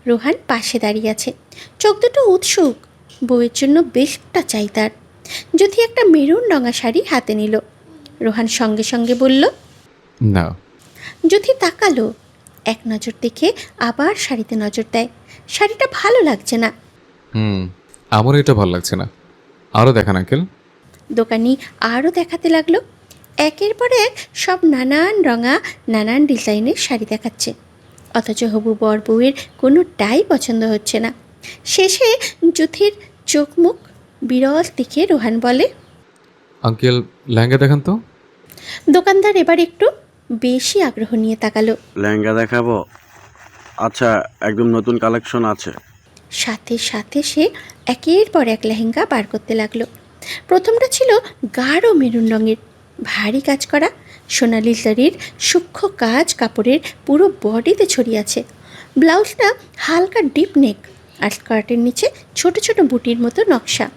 S1: রোহান পাশে দাঁড়িয়ে আছে, চোখ দুটো উৎসুক। বউয়ের জন্য বেশটা চাই তার। যুথি একটা মেরুন রঙা শাড়ি হাতে নিল। রোহান সঙ্গে সঙ্গে বলল,
S2: না।
S1: যুথি তাকালো, এক নজর দেখে আবার শাড়িতে নজর দেয়। শাড়িটা ভালো লাগছে না।
S2: আমার এটা ভালো লাগছে না, আরও দেখান আঙ্কেল।
S1: দোকানি আরও দেখাতে লাগলো। একের পর এক সব নানান রঙা, নানান ডিজাইনের শাড়ি দেখাচ্ছে, অথচ হবু বর বউয়ের কোনোটাই পছন্দ হচ্ছে না। শেষে যুথির চোখ মুখ বিরল দেখে রোহান বলে,
S2: আঙ্কেল লেহেঙ্গা দেখান তো।
S1: দোকানদার এবার একটু বেশি আগ্রহ নিয়ে তাকালো।
S8: লেহেঙ্গা দেখাবো? আচ্ছা, একদম নতুন কালেকশন আছে।
S1: সাথে সাথে সে একের পর এক লেহেঙ্গা বার করতে লাগলো। প্রথমটা ছিল গাঢ় মেরুন রঙের, ভারী কাজ করা, সোনালি জারির সূক্ষ্ম কাজ কাপড়ের পুরো বডিতে ছড়িয়ে আছে। ব্লাউজটা হালকা ডিপ নেক আর স্কার্টের নিচে ছোট ছোট বুটির মতো নকশা,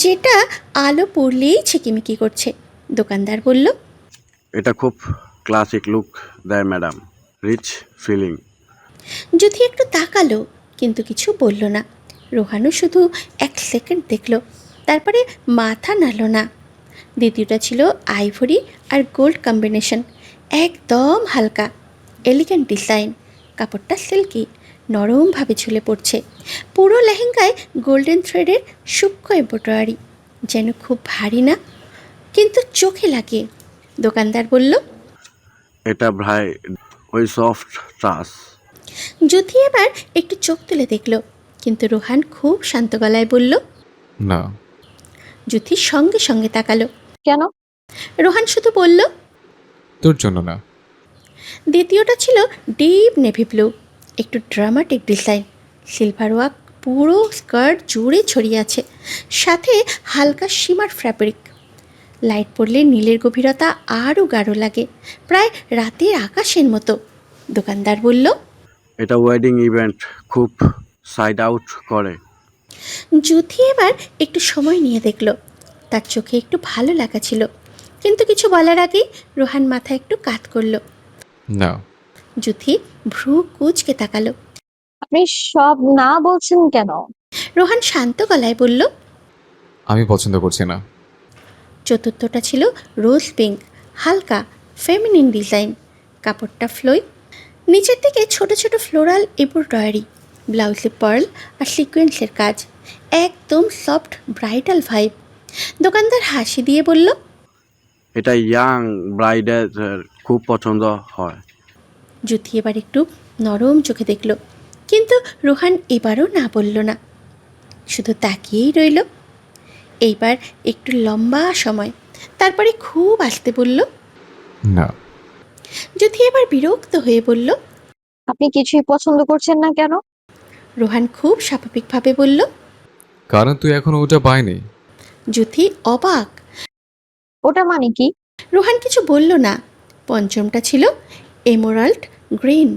S1: যেটা আলো পড়লেই ছিকিমিকি করছে। দোকানদার বলল,
S8: এটা খুব ক্লাসিক লুক দেয় ম্যাডাম, রিচ ফিলিং।
S1: যুথি একটু তাকালো কিন্তু কিছু বলল না। রোহানও শুধু 1 সেকেন্ড দেখল, তারপরে মাথা নাড়ল না। দ্বিতীয়টা ছিল আইভরি আর গোল্ড কম্বিনেশন, একদম হালকা, এলিগেন্ট ডিজাইন। কাপড়টা সিল্কি, নরমভাবে ঝুলে পড়ছে। পুরো লেহেঙ্গায় গোল্ডেন থ্রেডের সূক্ষ্ম এমব্রয়ডারি, যেন খুব ভারী না, কিন্তু চোখে লাগে। দোকানদার বলল,
S8: এটা ভাই ওই সফট ট্রাস।
S1: যুথি এবার একটু চোখ তুলে দেখল, কিন্তু রোহান খুব শান্ত গলায় বলল,
S2: না।
S1: যুথি সঙ্গে সঙ্গে তাকালো।
S3: কেন?
S1: রোহান শুধু বলল,
S2: তোর জন্য না।
S1: দ্বিতীয়টা ছিল ডিপ নেভি ব্লু, একটু ড্রামাটিক ডিজাইন, সিলভার ওয়ার্ক পুরো স্কার্ট জুড়ে ছড়িয়ে আছে। সাথে হালকা শিমার ফ্যাব্রিক। লাইট পড়লে নীলের গভীরতা আরও গাঢ় লাগে, প্রায় রাতের আকাশের মতো। দোকানদার বলল,
S8: এটা ওয়েডিং ইভেন্ট খুব সাইড আউট করে।
S1: যুথি এবার একটু সময় নিয়ে দেখল। তার চোখে একটু ভালো লাগা ছিল, কিন্তু কিছু বলার আগেই রোহান মাথা একটু কাত করল।
S2: না।
S1: যুথি ভ্রু কুঁচকে তাকালো।
S3: আপনি সব না বলছেন কেন?
S1: রোহান শান্ত গলায় বলল,
S2: আমি পছন্দ করছি না।
S1: চতুর্থটা ছিল রোজ পিঙ্ক, হালকা ফেমিনিন ডিজাইন, কাপড়টা ফ্লোই, নিচের দিকে ছোট ছোট ফ্লোরাল এমব্রয়ডারি, ব্লাউজে পার্ল আর সিকোয়েন্সের কাজ, একদম সফট ব্রাইডাল ভাইব। দোকানদার হাসি দিয়ে বলল,
S8: এটা ইয়াং ব্রাইডের খুব পছন্দ হয়।
S1: যুথি এবার একটু নরম চোখে দেখল, কিন্তু রোহান এবারও না বলল না, শুধু তাকিয়েই রইল। এইবার একটু লম্বা সময়, তারপরে খুব আস্তে বলল,
S2: না।
S1: যুথি এবার বিরক্ত হয়ে বলল,
S3: আপনি কিছুই পছন্দ করছেন না কেন?
S1: রোহান খুব স্বাভাবিকভাবে বলল।
S2: কারণ তুই এখনো ওটা পাইনি।
S1: যুথি অবাক।
S3: ওটা মানে কি?
S1: রোহান কিছু বলল না। পঞ্চমটা ছিল এমরাল্ড গ্রিন,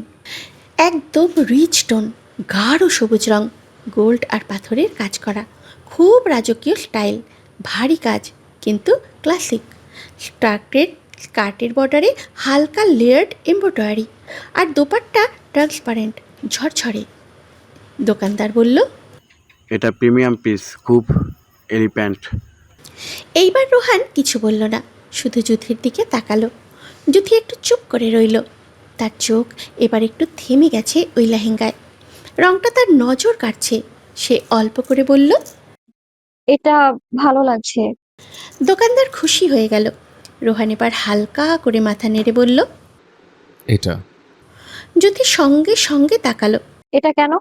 S1: একদম রিচ টোন, গাঢ় সবুজ রং, গোল্ড আর পাথরের কাজ করা, খুব রাজকীয় স্টাইল, ভারী কাজ কিন্তু ক্লাসিক। স্কার্টের বর্ডারে হালকা লেয়ার্ড এমব্রয়ডারি, আর দোপাট্টা ট্রান্সপারেন্ট, ঝরঝরে। দোকানদার বলল,
S8: এটা প্রিমিয়াম পিস, খুব এলিপ্যান্ট।
S1: এইবার রোহান কিছু বলল না, শুধু যুথির দিকে তাকালো। যুথি একটু চুপ করে রইল। তার চোখ এবার একটু থেমে গেছে ওই লেহেঙ্গায়। রংটা তার নজর কাটছে। সে অল্প করে বলল,
S3: এটা ভালো লাগছে।
S1: দোকানদার খুশি হয়ে গেল। রোহান এবার হালকা করে মাথা নেড়ে বলল।
S2: এটা।
S1: যুথি সঙ্গে সঙ্গে তাকালো।
S3: এটা কেন?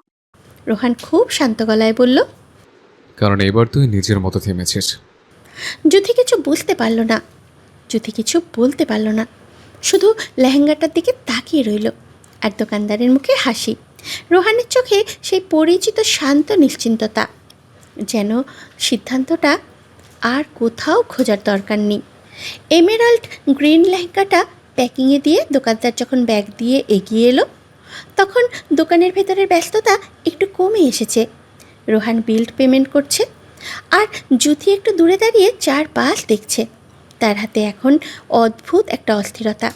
S1: রোহান খুব শান্ত গলায় বলল।
S2: কারণ এবার তুই নিজের মতো থেমেছিস।
S1: যুথি কিছু বুঝতে পারল না, যুথি কিছু বলতে পারল না, শুধু লেহেঙ্গাটার দিকে তাকিয়ে রইল। আর দোকানদারের মুখে হাসি। রোহানের চোখে সেই পরিচিত শান্ত নিশ্চিন্ততা, যেন সিদ্ধান্তটা আর কোথাও খোঁজার দরকার নেই। এমেরাল্ড গ্রিন লেহেঙ্গাটা প্যাকিংয়ে দিয়ে দোকানদার যখন ব্যাগ দিয়ে এগিয়ে এলো, তখন দোকানের ভেতরের ব্যস্ততা একটু কমে এসেছে। রোহান বিল পেমেন্ট করছে, আর যুথি একটু দূরে দাঁড়িয়ে চারপাশ দেখছে। তার হাতে এখন অদ্ভুত একটা অস্থিরতা,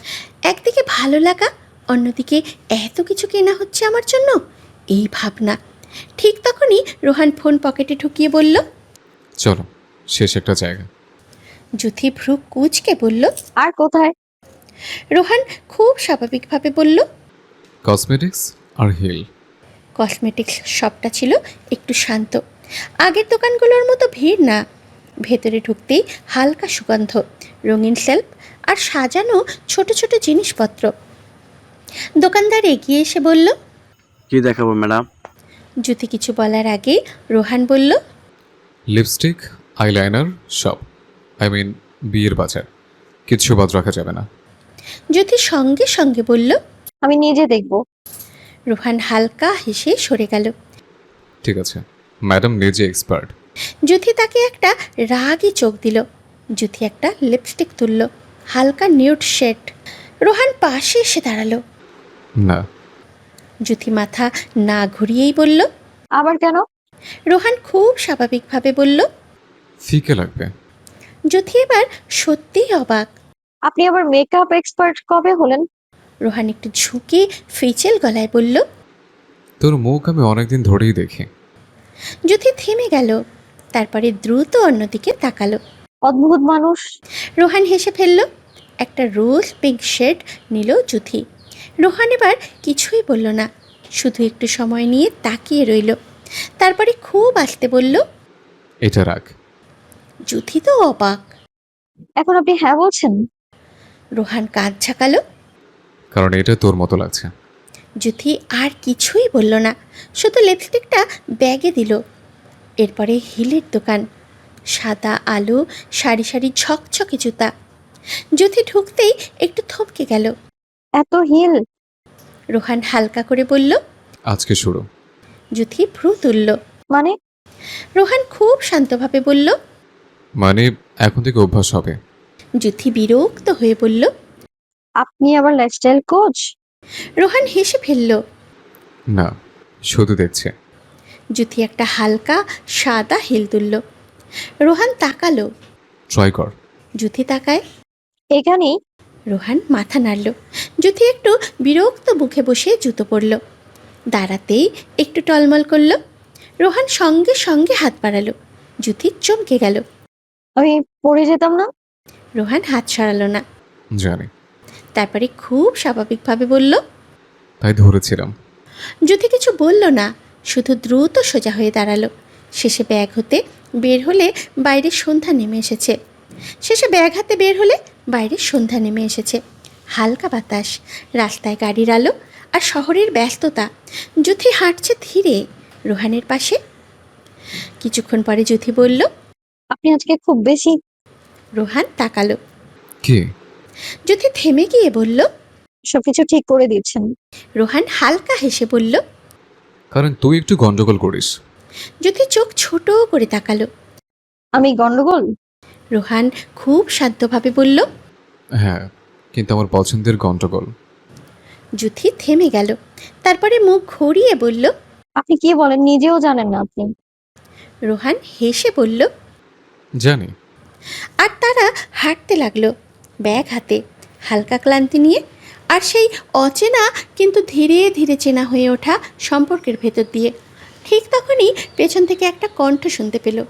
S1: একদিকে ভালো লাগা, অন্যদিকে এত কিছু কেনা হচ্ছে আমার জন্য, এই ভাবনা। ঠিক তখনই রোহান ফোন পকেটে ঢুকিয়ে বলল,
S2: চলো শেষ একটা জায়গা।
S1: যুথি ভ্রু কুঁচকে বলল,
S3: আর কোথায়?
S1: রোহান খুব স্বাভাবিকভাবে বলল,
S2: কসমেটিক্স আর হিল।
S1: কসমেটিক্স শপটা ছিল একটু শান্ত, আগের দোকানগুলোর মতো ভিড় না। ভেতরে ঢুকতেই হালকা সুগন্ধ, রঙিন শেলফ আর সাজানো ছোট ছোট জিনিসপত্র। দোকানদার এগিয়ে এসে বলল,
S8: কি দেখাবো ম্যাডাম?
S1: যুথি কিছু বলার আগেই রোহান বলল,
S2: লিপস্টিক, আইলাইনার সব, বিয়ের বাজার, কিচ্ছু বাদ রাখা যাবে না।
S1: যুথি সঙ্গে সঙ্গে বলল।
S3: আমি নিজে দেখব।
S1: রোহান হালকা হেসে সরে গেল।
S2: ঠিক আছে, ম্যাডাম নিজে এক্সপার্ট।
S1: যুথি তাকে একটা রাগী চোখ দিল। যুথি একটা লিপস্টিক তুলল, হালকা নিউড শেড। রোহান পাশে এসে দাঁড়ালো।
S2: না।
S1: যুথি মাথা না ঘুরিয়েই বলল।
S3: আবার কেন?
S1: রোহান খুব স্বাভাবিকভাবে বলল।
S2: ফিকে লাগবে।
S1: যুথি এবার সত্যিই অবাক।
S3: আপনি আবার মেকআপ এক্সপার্ট কবে হলেন?
S1: রোহান একটু ঝুঁকে ফিচেল গলায় বলল।
S2: তোর মুখ আমি অনেকদিন ধরেই দেখি।
S1: যুথি থেমে গেল, তারপরে দ্রুত অন্যদিকে তাকালো।
S3: অদ্ভুত মানুষ।
S1: রোহান হেসে ফেলল। একটা রোজ পিঙ্ক শেড নিল যুথি। রোহান এবার কিছুই বলল না, শুধু একটু সময় নিয়ে তাকিয়ে রইল। তারপরে খুব আস্তে বলল,
S2: এটা রাখ।
S1: যুথি তো অবাক।
S3: এখন আপনি হ্যাঁ বলছেন?
S1: রোহান কাঁধ ঝাঁকালো।
S2: কারণ এটা তোর মতো লাগছে।
S1: যুথি আর কিছুই বলল না, শুধু লিপস্টিকটা ব্যাগে দিল। এরপরে হিলের দোকান, সাদা আলো, সারি সারি ঝকঝকে জুতা। যুথি ঢুকতেই একটু থমকে গেল।
S3: এত হিল?
S1: রোহান হালকা করে বলল।
S2: আজকে শুরু।
S1: যুথি ভ্রু তুলল।
S3: মানে?
S1: রোহান খুব শান্তভাবে বলল।
S2: মানে এখন থেকে অভ্যাস হবে।
S1: জুথি বিরক্ত হয়ে বলল।
S3: আপনি আবার লাইফস্টাইল কোচ?
S1: রোহান হেসে ফেলল।
S2: না, শুধু দেখছে।
S1: জুথি একটা হালকা সাদা হেল তুলল। রোহান তাকালো।
S2: ট্রাই কর।
S1: জুথি তাকায়।
S3: এখানেই?
S1: রোহান মাথা নাড়ল। জুথি একটু বিরক্ত মুখে বসে জুতো পরল। দাঁড়াতেই একটু টলমল করল। রোহান সঙ্গে সঙ্গে হাত বাড়ালো। জুথি চমকে গেল।
S3: আমি পড়ে যেতাম না?
S1: রোহান হাত সরালো না।
S2: জানি,
S1: তারপরে খুব স্বাভাবিকভাবে বলল।
S2: তাই ধরেছিলাম।
S1: জুথি কিছু বলল না, শুধু দ্রুত সোজা হয়ে দাঁড়ালো। শেষে ব্যাগ হতে বের হলে বাইরে সন্ধ্যা নেমে এসেছে। হালকা বাতাস, রাস্তায় গাড়ির আলো আর শহরের ব্যস্ততা। জুথি হাঁটছে ধীরে রোহানের পাশে। কিছুক্ষণ পরে জুথি বলল।
S3: আপনি আজকে খুব বেশি।
S1: রোহান তাকালো।
S2: কি?
S1: জুথি থেমে গিয়ে বলল।
S3: সবকিছু ঠিক করে দিচ্ছেন।
S1: রোহান হালকা হেসে বলল।
S2: কারণ তুই একটু গন্ডগোল করিস।
S1: জুথি চোখ ছোট করে তাকালো।
S3: আমি গন্ডগোল?
S1: রোহান খুব শান্তভাবে বলল।
S2: হ্যাঁ, কিন্তু আমার পছন্দের গন্ডগোল।
S1: জুথি থেমে গেল, তারপরে মুখ ঘুরিয়ে বলল।
S3: আপনি কি বলেন নিজেও জানেন না আপনি।
S1: রোহান হেসে বলল।
S2: জানি।
S1: আর তারা হাঁটতে লাগলো, ব্যাগ হাতে, হালকা ক্লান্তি নিয়ে, আর সেই অচেনা কিন্তু ধীরে ধীরে চেনা হয়ে ওঠা সম্পর্কের ভেতর দিয়ে। ঠিক তখনই পেছন থেকে একটা কণ্ঠ শুনতে পেল।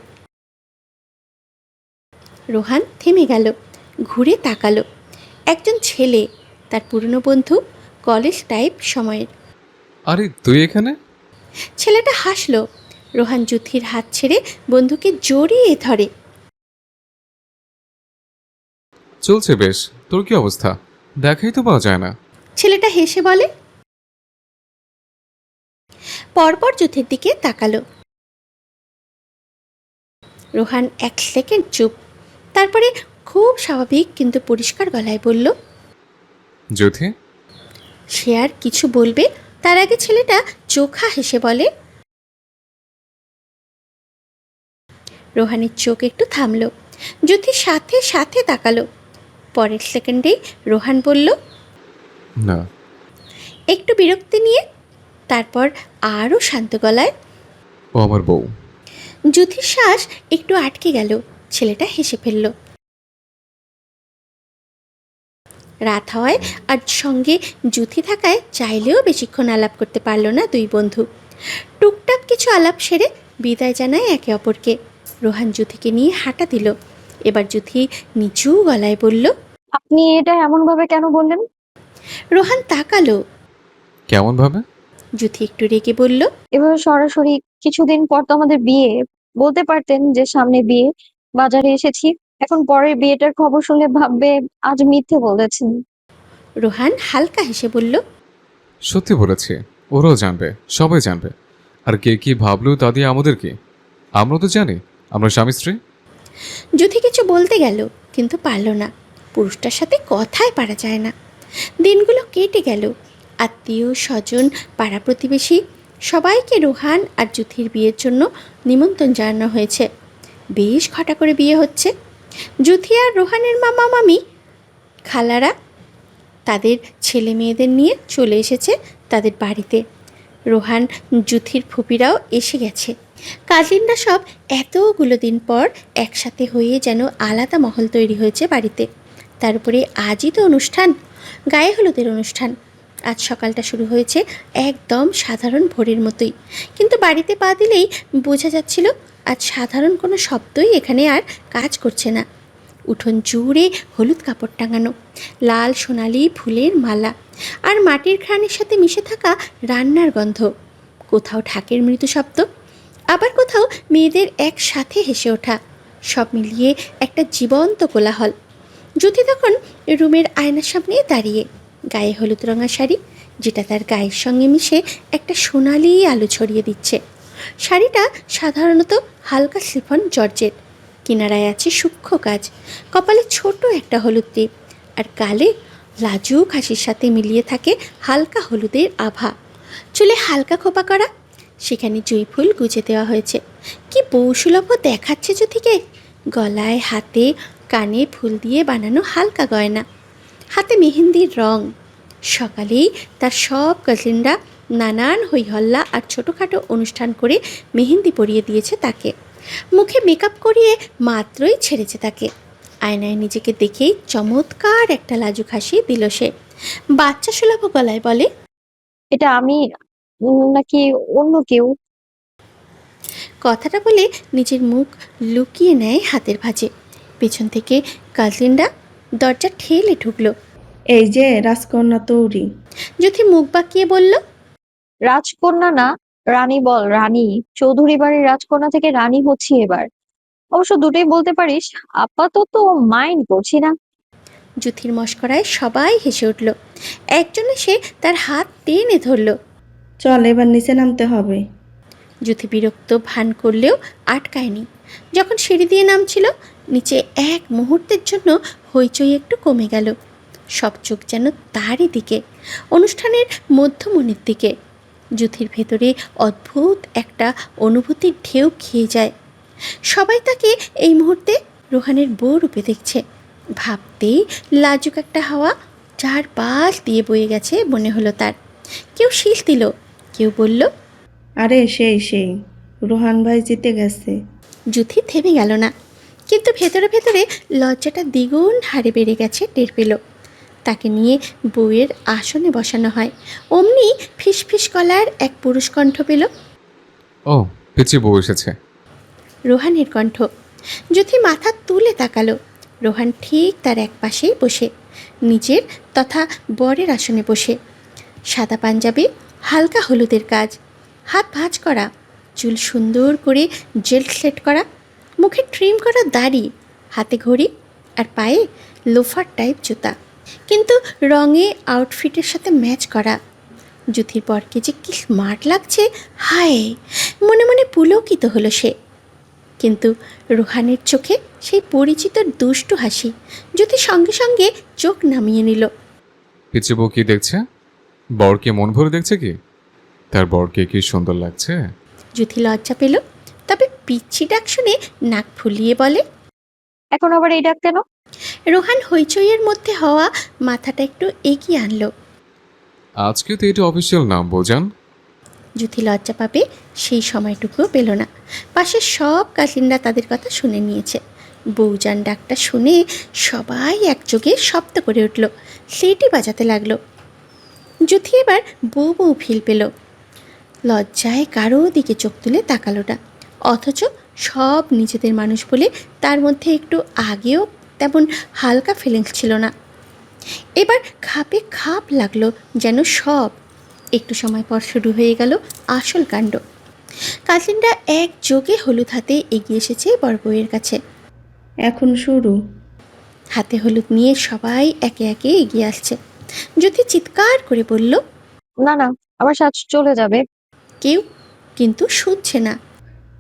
S1: রোহান থেমে গেল, ঘুরে তাকালো। একজন ছেলে, তার পুরনো বন্ধু, কলেজ টাইপ সময়ের।
S2: আরে তুই এখানে?
S1: ছেলেটা হাসলো। রোহান জুথির হাত ছেড়ে বন্ধুকে জড়িয়ে ধরে।
S2: চলছে বেশ। তোর কি অবস্থা? দেখাই তো পাওয়া যায় না।
S1: ছেলেটা হেসে বলে। পরপর জুথির দিকে তাকালো। রোহান এক সেকেন্ড চুপ, তারপরে খুব স্বাভাবিক কিন্তু পরিষ্কার গলায় বলল।
S2: জ্যোতি?
S1: সে আর কিছু বলবে তার আগে ছেলেটা চোখা হেসে বলে। রোহানের চোখ একটু থামলো। জ্যোতি সাথে সাথে তাকালো। পরের সেকেন্ডেই রোহান বলল।
S2: না।
S1: একটু বিরক্তি নিয়ে, তারপর আরও শান্ত গলায়।
S2: ও আমার বউ।
S1: জ্যোতির শ্বাস একটু আটকে গেল। ছেলেটা হেসে ফেলল। রাত হওয়ায় আর সঙ্গে জুথি থাকায় চাইলেও বেশিক্ষণ আলাপ করতে পারল না দুই বন্ধু। টুকটাক কিছু আলাপ সেরে বিদায় জানায় একে অপরকে। রোহান জুথিকে নিয়ে হাঁটা দিল। এবার জুথি নিচু গলায় বলল।
S3: আপনি এটা এমন ভাবে কেন বললেন?
S1: রোহান তাকালো।
S2: কেমন ভাবে?
S1: জুথি একটু রেগে বলল।
S3: এভাবে সরাসরি, কিছুদিন পর তো আমাদের বিয়ে, বলতে পারতেন যে সামনে বিয়ে, বাজারে এসেছি। এখন পরের বিয়েটার খবর শুনলে ভাববে আজ মিথ্যে বলেছেন।
S1: রোহান হালকা হেসে বলল।
S2: সত্যি বলেছি, ওরাও জানবে, সবাই জানবে। আর কে কি ভাবলো তা দিয়ে আমাদের কি? আমরা তো জানি আমরা স্বামী স্ত্রী।
S1: জুথি কিছু বলতে গেল কিন্তু পারল না। পুরুষটার সাথে কথাই পারা যায় না। দিনগুলো কেটে গেল। আত্মীয় স্বজন, পাড়া প্রতিবেশী সবাইকে রোহান আর জুথির বিয়ের জন্য নিমন্ত্রণ জানানো হয়েছে। বেশ ঘটা করে বিয়ে হচ্ছে। জুথি আর রোহানের মামা মামি, খালারা তাদের ছেলে মেয়েদের নিয়ে চলে এসেছে তাদের বাড়িতে। রোহান জুথির ফুপিরাও এসে গেছে। কাজিনরা সব এতগুলো দিন পর একসাথে হয়ে যেন আলাদা মহল তৈরি হয়েছে বাড়িতে। তার উপরে আজই তো অনুষ্ঠান, গায়ে হলুদের অনুষ্ঠান। আজ সকালটা শুরু হয়েছে একদম সাধারণ ভোরের মতোই, কিন্তু বাড়িতে পা দিলেই বোঝা যাচ্ছিল আজ সাধারণ কোনো শব্দই এখানে আর কাজ করছে না। উঠোন জুড়ে হলুদ কাপড় টাঙানো, লাল সোনালি ফুলের মালা, আর মাটির ঘ্রাণের সাথে মিশে থাকা রান্নার গন্ধ। কোথাও ঢাকের মৃদু শব্দ, আবার কোথাও মেয়েদের একসাথে হেসে ওঠা। সব মিলিয়ে একটা জীবন্ত কোলাহল। জ্যোতি তখন রুমের আয়নার সামনে দাঁড়িয়ে, গায়ে হলুদ রঙা শাড়ি, যেটা তার গায়ের সঙ্গে মিশে একটা সোনালি আলো ছড়িয়ে দিচ্ছে। শাড়িটা সাধারণত হালকা শিফন জর্জেট, কিনারায় আছে সূক্ষ্ম কাজ, কপালে ছোট একটা হলুদ টিপ, আর গালে লাজুক হাসির সাথে মিলিয়ে থাকে হালকা হলুদের আভা। চুলে হালকা খোপা করা, সেখানে জুঁই ফুল গুজে দেওয়া হয়েছে। কি বৌসুলভ দেখাচ্ছে জ্যোতিকে। গলায়, হাতে, কানে ফুল দিয়ে বানানো হালকা গয়না, হাতে মেহেন্দির রং। সকালেই তার সব কাজিনরা নানান হইহল্লা আর ছোটোখাটো অনুষ্ঠান করে মেহেন্দি পরিয়ে দিয়েছে তাকে। মুখে মেকআপ করিয়ে মাত্রই ছেড়েছে তাকে। আয়নায় নিজেকে দেখেই চমৎকার একটা লাজুক হাসি দিল সে। বাচ্চা সুলভ গলায় বলে,
S3: এটা আমি নাকি অন্য কেউ?
S1: কথাটা বলে নিজের মুখ লুকিয়ে নেয় হাতের ভাঁজে। পেছন থেকে কাজিনরা দরজা ঠেলে ঢুকলো।
S9: এই যে রাজকন্যা তৌরি।
S1: জ্যোতি মুখ বাঁকিয়ে বলল,
S3: রাজকন্যা না, রানী বল। রানী, চৌধুরী বাড়ির রাজকন্যা থেকে রানী হচ্ছি এবার। অবশ্য দুটোই বলতে পারিস, আপাতত মাইন্ড করছি না।
S1: জ্যোতির মশকরায় সবাই হেসে উঠল। একজন এসে তার হাত টেনে ধরল।
S9: চল এবার নিচে নামতে হবে।
S1: জ্যোতি বিরক্ত ভান করলেও আটকায়নি। যখন সিঁড়ি দিয়ে নামছিল, নিচে এক মুহূর্তের জন্য হইচই একটু কমে গেল। সব চোখ যেন তারই দিকে, অনুষ্ঠানের মধ্যমণির দিকে। জ্যোতির ভেতরে অদ্ভুত একটা অনুভূতির ঢেউ খেয়ে যায়। সবাই তাকে এই মুহূর্তে রোহানের বউ রূপে দেখছে। ভাবতেই লাজুক একটা হাওয়া চারপাশ দিয়ে বয়ে গেছে মনে হলো তার। কেউ শীষ দিল, কেউ বলল,
S9: আরে সেই রোহান ভাই জিতে গেছে।
S1: জ্যোতি থেমে গেল না, কিন্তু ভেতরে ভেতরে লজ্জাটা দ্বিগুণ হারে বেড়ে গেছে টের পেল। তাকে নিয়ে বউয়ের আসনে বসানো হয়। অমনি ফিসফিস গলার এক পুরুষ কণ্ঠ পেল।
S2: ও, পিচি বউ এসেছে।
S1: রোহানের কণ্ঠ। জ্যোতি মাথা তুলে তাকালো। রোহান ঠিক তার এক পাশেই বসে, নিজের তথা বরের আসনে বসে। সাদা পাঞ্জাবি, হালকা হলুদের কাজ, হাত ভাঁজ করা, চুল সুন্দর করে জেল সেট করা, মুখে ট্রিম করা দাড়ি, হাতে ঘড়ি আর পায়ে লোফার টাইপ জুতা, কিন্তু রঙে আউটফিটের সাথে ম্যাচ করা। জ্যোতির বরকে যে কি স্মার্ট লাগছে, হায়! মনে মনে পুলকিত হলো সে। কিন্তু রোহানের চোখে সেই পরিচিত দুষ্টু হাসি। জ্যোতি সঙ্গে সঙ্গে চোখ নামিয়ে নিল।
S2: পিচি বউ কি দেখছে? বরকে মন ভরে দেখছে কি? তার বরকে কি সুন্দর লাগছে।
S1: জ্যোতি লজ্জা পেল, তবে পিচ্ছি ডাক শুনে নাক ফুলিয়ে বলে,
S3: এখন আবার এই ডাক কেন?
S1: রোহান হইচইয়ের মধ্যে হওয়া মাথাটা একটু এগিয়ে আনলো।
S2: আজকে তো এটা অফিসিয়াল নাম বোঝান।
S1: জ্যোতি লজ্জা পাবে সেই সময়টুকুও পেল না। পাশের সব কাজিনরা তাদের কথা শুনে নিয়েছে। বউজান ডাকটা শুনে সবাই একযোগে শব্দ করে উঠল, সেটি বাজাতে লাগলো। জ্যোতি এবার বউ বউ ফিল পেল। লজ্জায় কারো দিকে চোখ তুলে তাকালো না। অথচ সব নিজেদের মানুষ বলে তার মধ্যে একটু আগেও তেমন হালকা ফিলিংস ছিল না। এবার খাপে খাপ লাগলো যেন সব। একটু সময় পর শুরু হয়ে গেল আসল কাণ্ড। কাজিনরা একযোগে হলুদ হাতে এগিয়ে এসেছে বর বউয়ের কাছে।
S9: এখন শুরু।
S1: হাতে হলুদ নিয়ে সবাই একে একে এগিয়ে আসছে। জ্যোতি চিৎকার করে বলল,
S3: না না, আমার সাজ চলে যাবে।
S1: কেউ কিন্তু শুনছে না।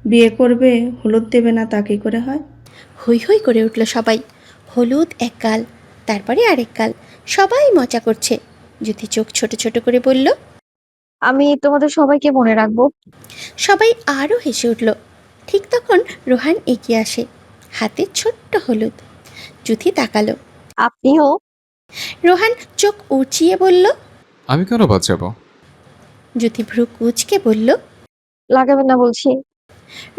S9: বিয়ে করবে, হলুদ দেবে না, তা কি করে হয়?
S1: হৈ হৈ করে উঠল সবাই। হলুদ এক গাল, তারপরে আরেক গাল, সবাই মজা করছে। জ্যোতি চোখ ছোট ছোট করে বলল,
S3: আমি তোমাদের সবাইকে মনে রাখবো।
S1: সবাই আরও হেসে উঠল। ঠিক তখন রোহান এগিয়ে আসে, হাতে ছোট্ট হলুদ। জ্যোতি তাকালো।
S3: আপনিও?
S1: রোহান চোখ উঁচিয়ে বলল।
S2: আমি কেন বাঁচাবো?
S1: জ্যোতি ভ্রু কুঁচকে বলল।
S3: লাগাবেন না বলছি।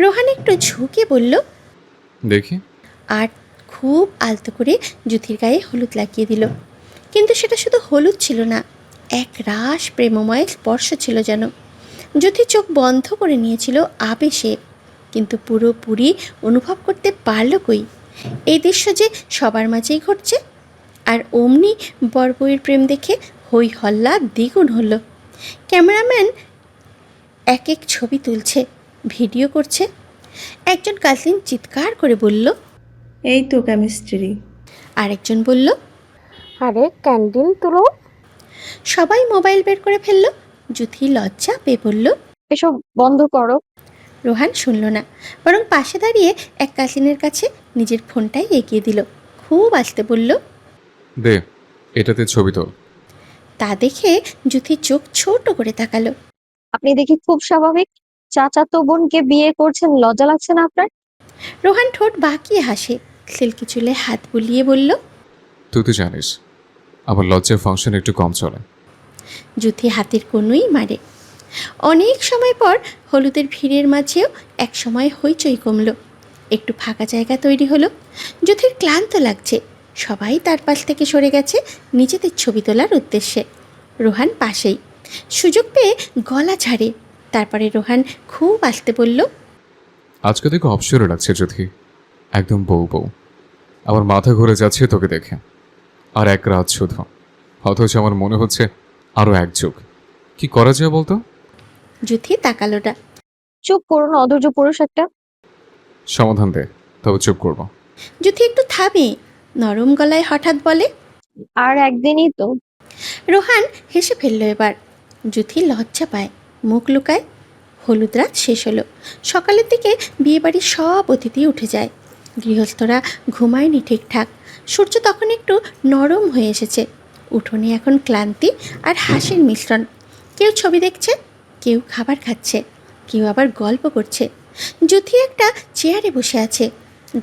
S1: রোহান একটু ঝুঁকে বলল,
S2: দেখি।
S1: আর খুব আলতো করে জ্যোতির গায়ে হলুদ লাগিয়ে দিল। কিন্তু সেটা শুধু হলুদ ছিল না, এক রাস প্রেমময় স্পর্শ ছিল যেন। জ্যোতি চোখ বন্ধ করে নিয়েছিল আবেশে, কিন্তু পুরোপুরি অনুভব করতে পারল কই এই দৃশ্য যে সবার মাঝেই ঘটছে। আর অমনি বর বউয়ের প্রেম দেখে হই হল্লা দ্বিগুণ হলো। ক্যামেরাম্যান এক এক ছবি তুলছে, ভিডিও করছে। একজন কাজিন চিৎকার করে বলল,
S9: এই তো কেমিস্ট্রি।
S1: আরেকজন বলল,
S10: আরে ক্যান্ডিল তুলো।
S1: সবাই মোবাইল বের করে ফেলল। জ্যোতি লজ্জা পেয়ে বলল,
S3: এসব বন্ধ করো।
S1: রোহান শুনল না, বরং পাশে দাঁড়িয়ে এক কাজিনের কাছে নিজের ফোনটাই এগিয়ে দিল। খুব আস্তে বলল,
S2: দে, এটাতে ছবি তোল।
S1: তা দেখে জ্যোতি চোখ ছোট করে তাকালো।
S3: আপনি দেখি খুব স্বাভাবিক। চাচাতো বোনকে বিয়ে করছেন, লজ্জা লাগছে না আপনার?
S1: রোহান ঠোঁট বাঁকিয়ে হাসে, সিল্কি চুলে হাত বুলিয়ে বলল।
S2: তুই তো জানিস আমার লজ্জার ফাংশন একটু কম চলে।
S1: জুথি হাতের কনুই মারে। অনেক সময় পর হলুদের ভিড়ের মাঝেও এক সময় হইচই কমল, একটু ফাঁকা জায়গা তৈরি হলো। জুথির ক্লান্ত লাগছে, সবাই তার পাশ থেকে সরে গেছে নিজেদের ছবি তোলার উদ্দেশ্যে। রোহান পাশেই, সুযোগ পেয়ে গলা ছাড়ে। তারপরে রোহান খুব আস্তে বলল।
S2: আজকে দেখে অপসরে লাগছে জ্যোতি, একদম বউ বউ। আমার মাথা ঘুরে যাচ্ছে তোকে দেখে। আর এক রাত শুধু, অথচ আমার মনে হচ্ছে আরও এক যুগ। কি করা যায় বলতো?
S1: জুথি তাকালোটা।
S3: চুপ করুন, অধৈর্য পুরুষ একটা।
S2: সমাধান দে, তবে চুপ করবো।
S1: জুথি একটু থামে, নরম গলায় হঠাৎ বলে।
S3: আর একদিনই তো।
S1: রোহান হেসে ফেলল এবার। জুথি লজ্জা পায়, মুখ লুকায়। হলুদ রাত শেষ হলো। সকালের দিকে বিয়েবাড়ির সব অতিথি উঠে যায়। গৃহস্থরা ঘুমায়নি ঠিকঠাক। সূর্য তখন একটু নরম হয়ে এসেছে। উঠোনে এখন ক্লান্তি আর হাসির মিশ্রণ। কেউ ছবি দেখছে, কেউ খাবার খাচ্ছে, কেউ আবার গল্প করছে। জুথি একটা চেয়ারে বসে আছে,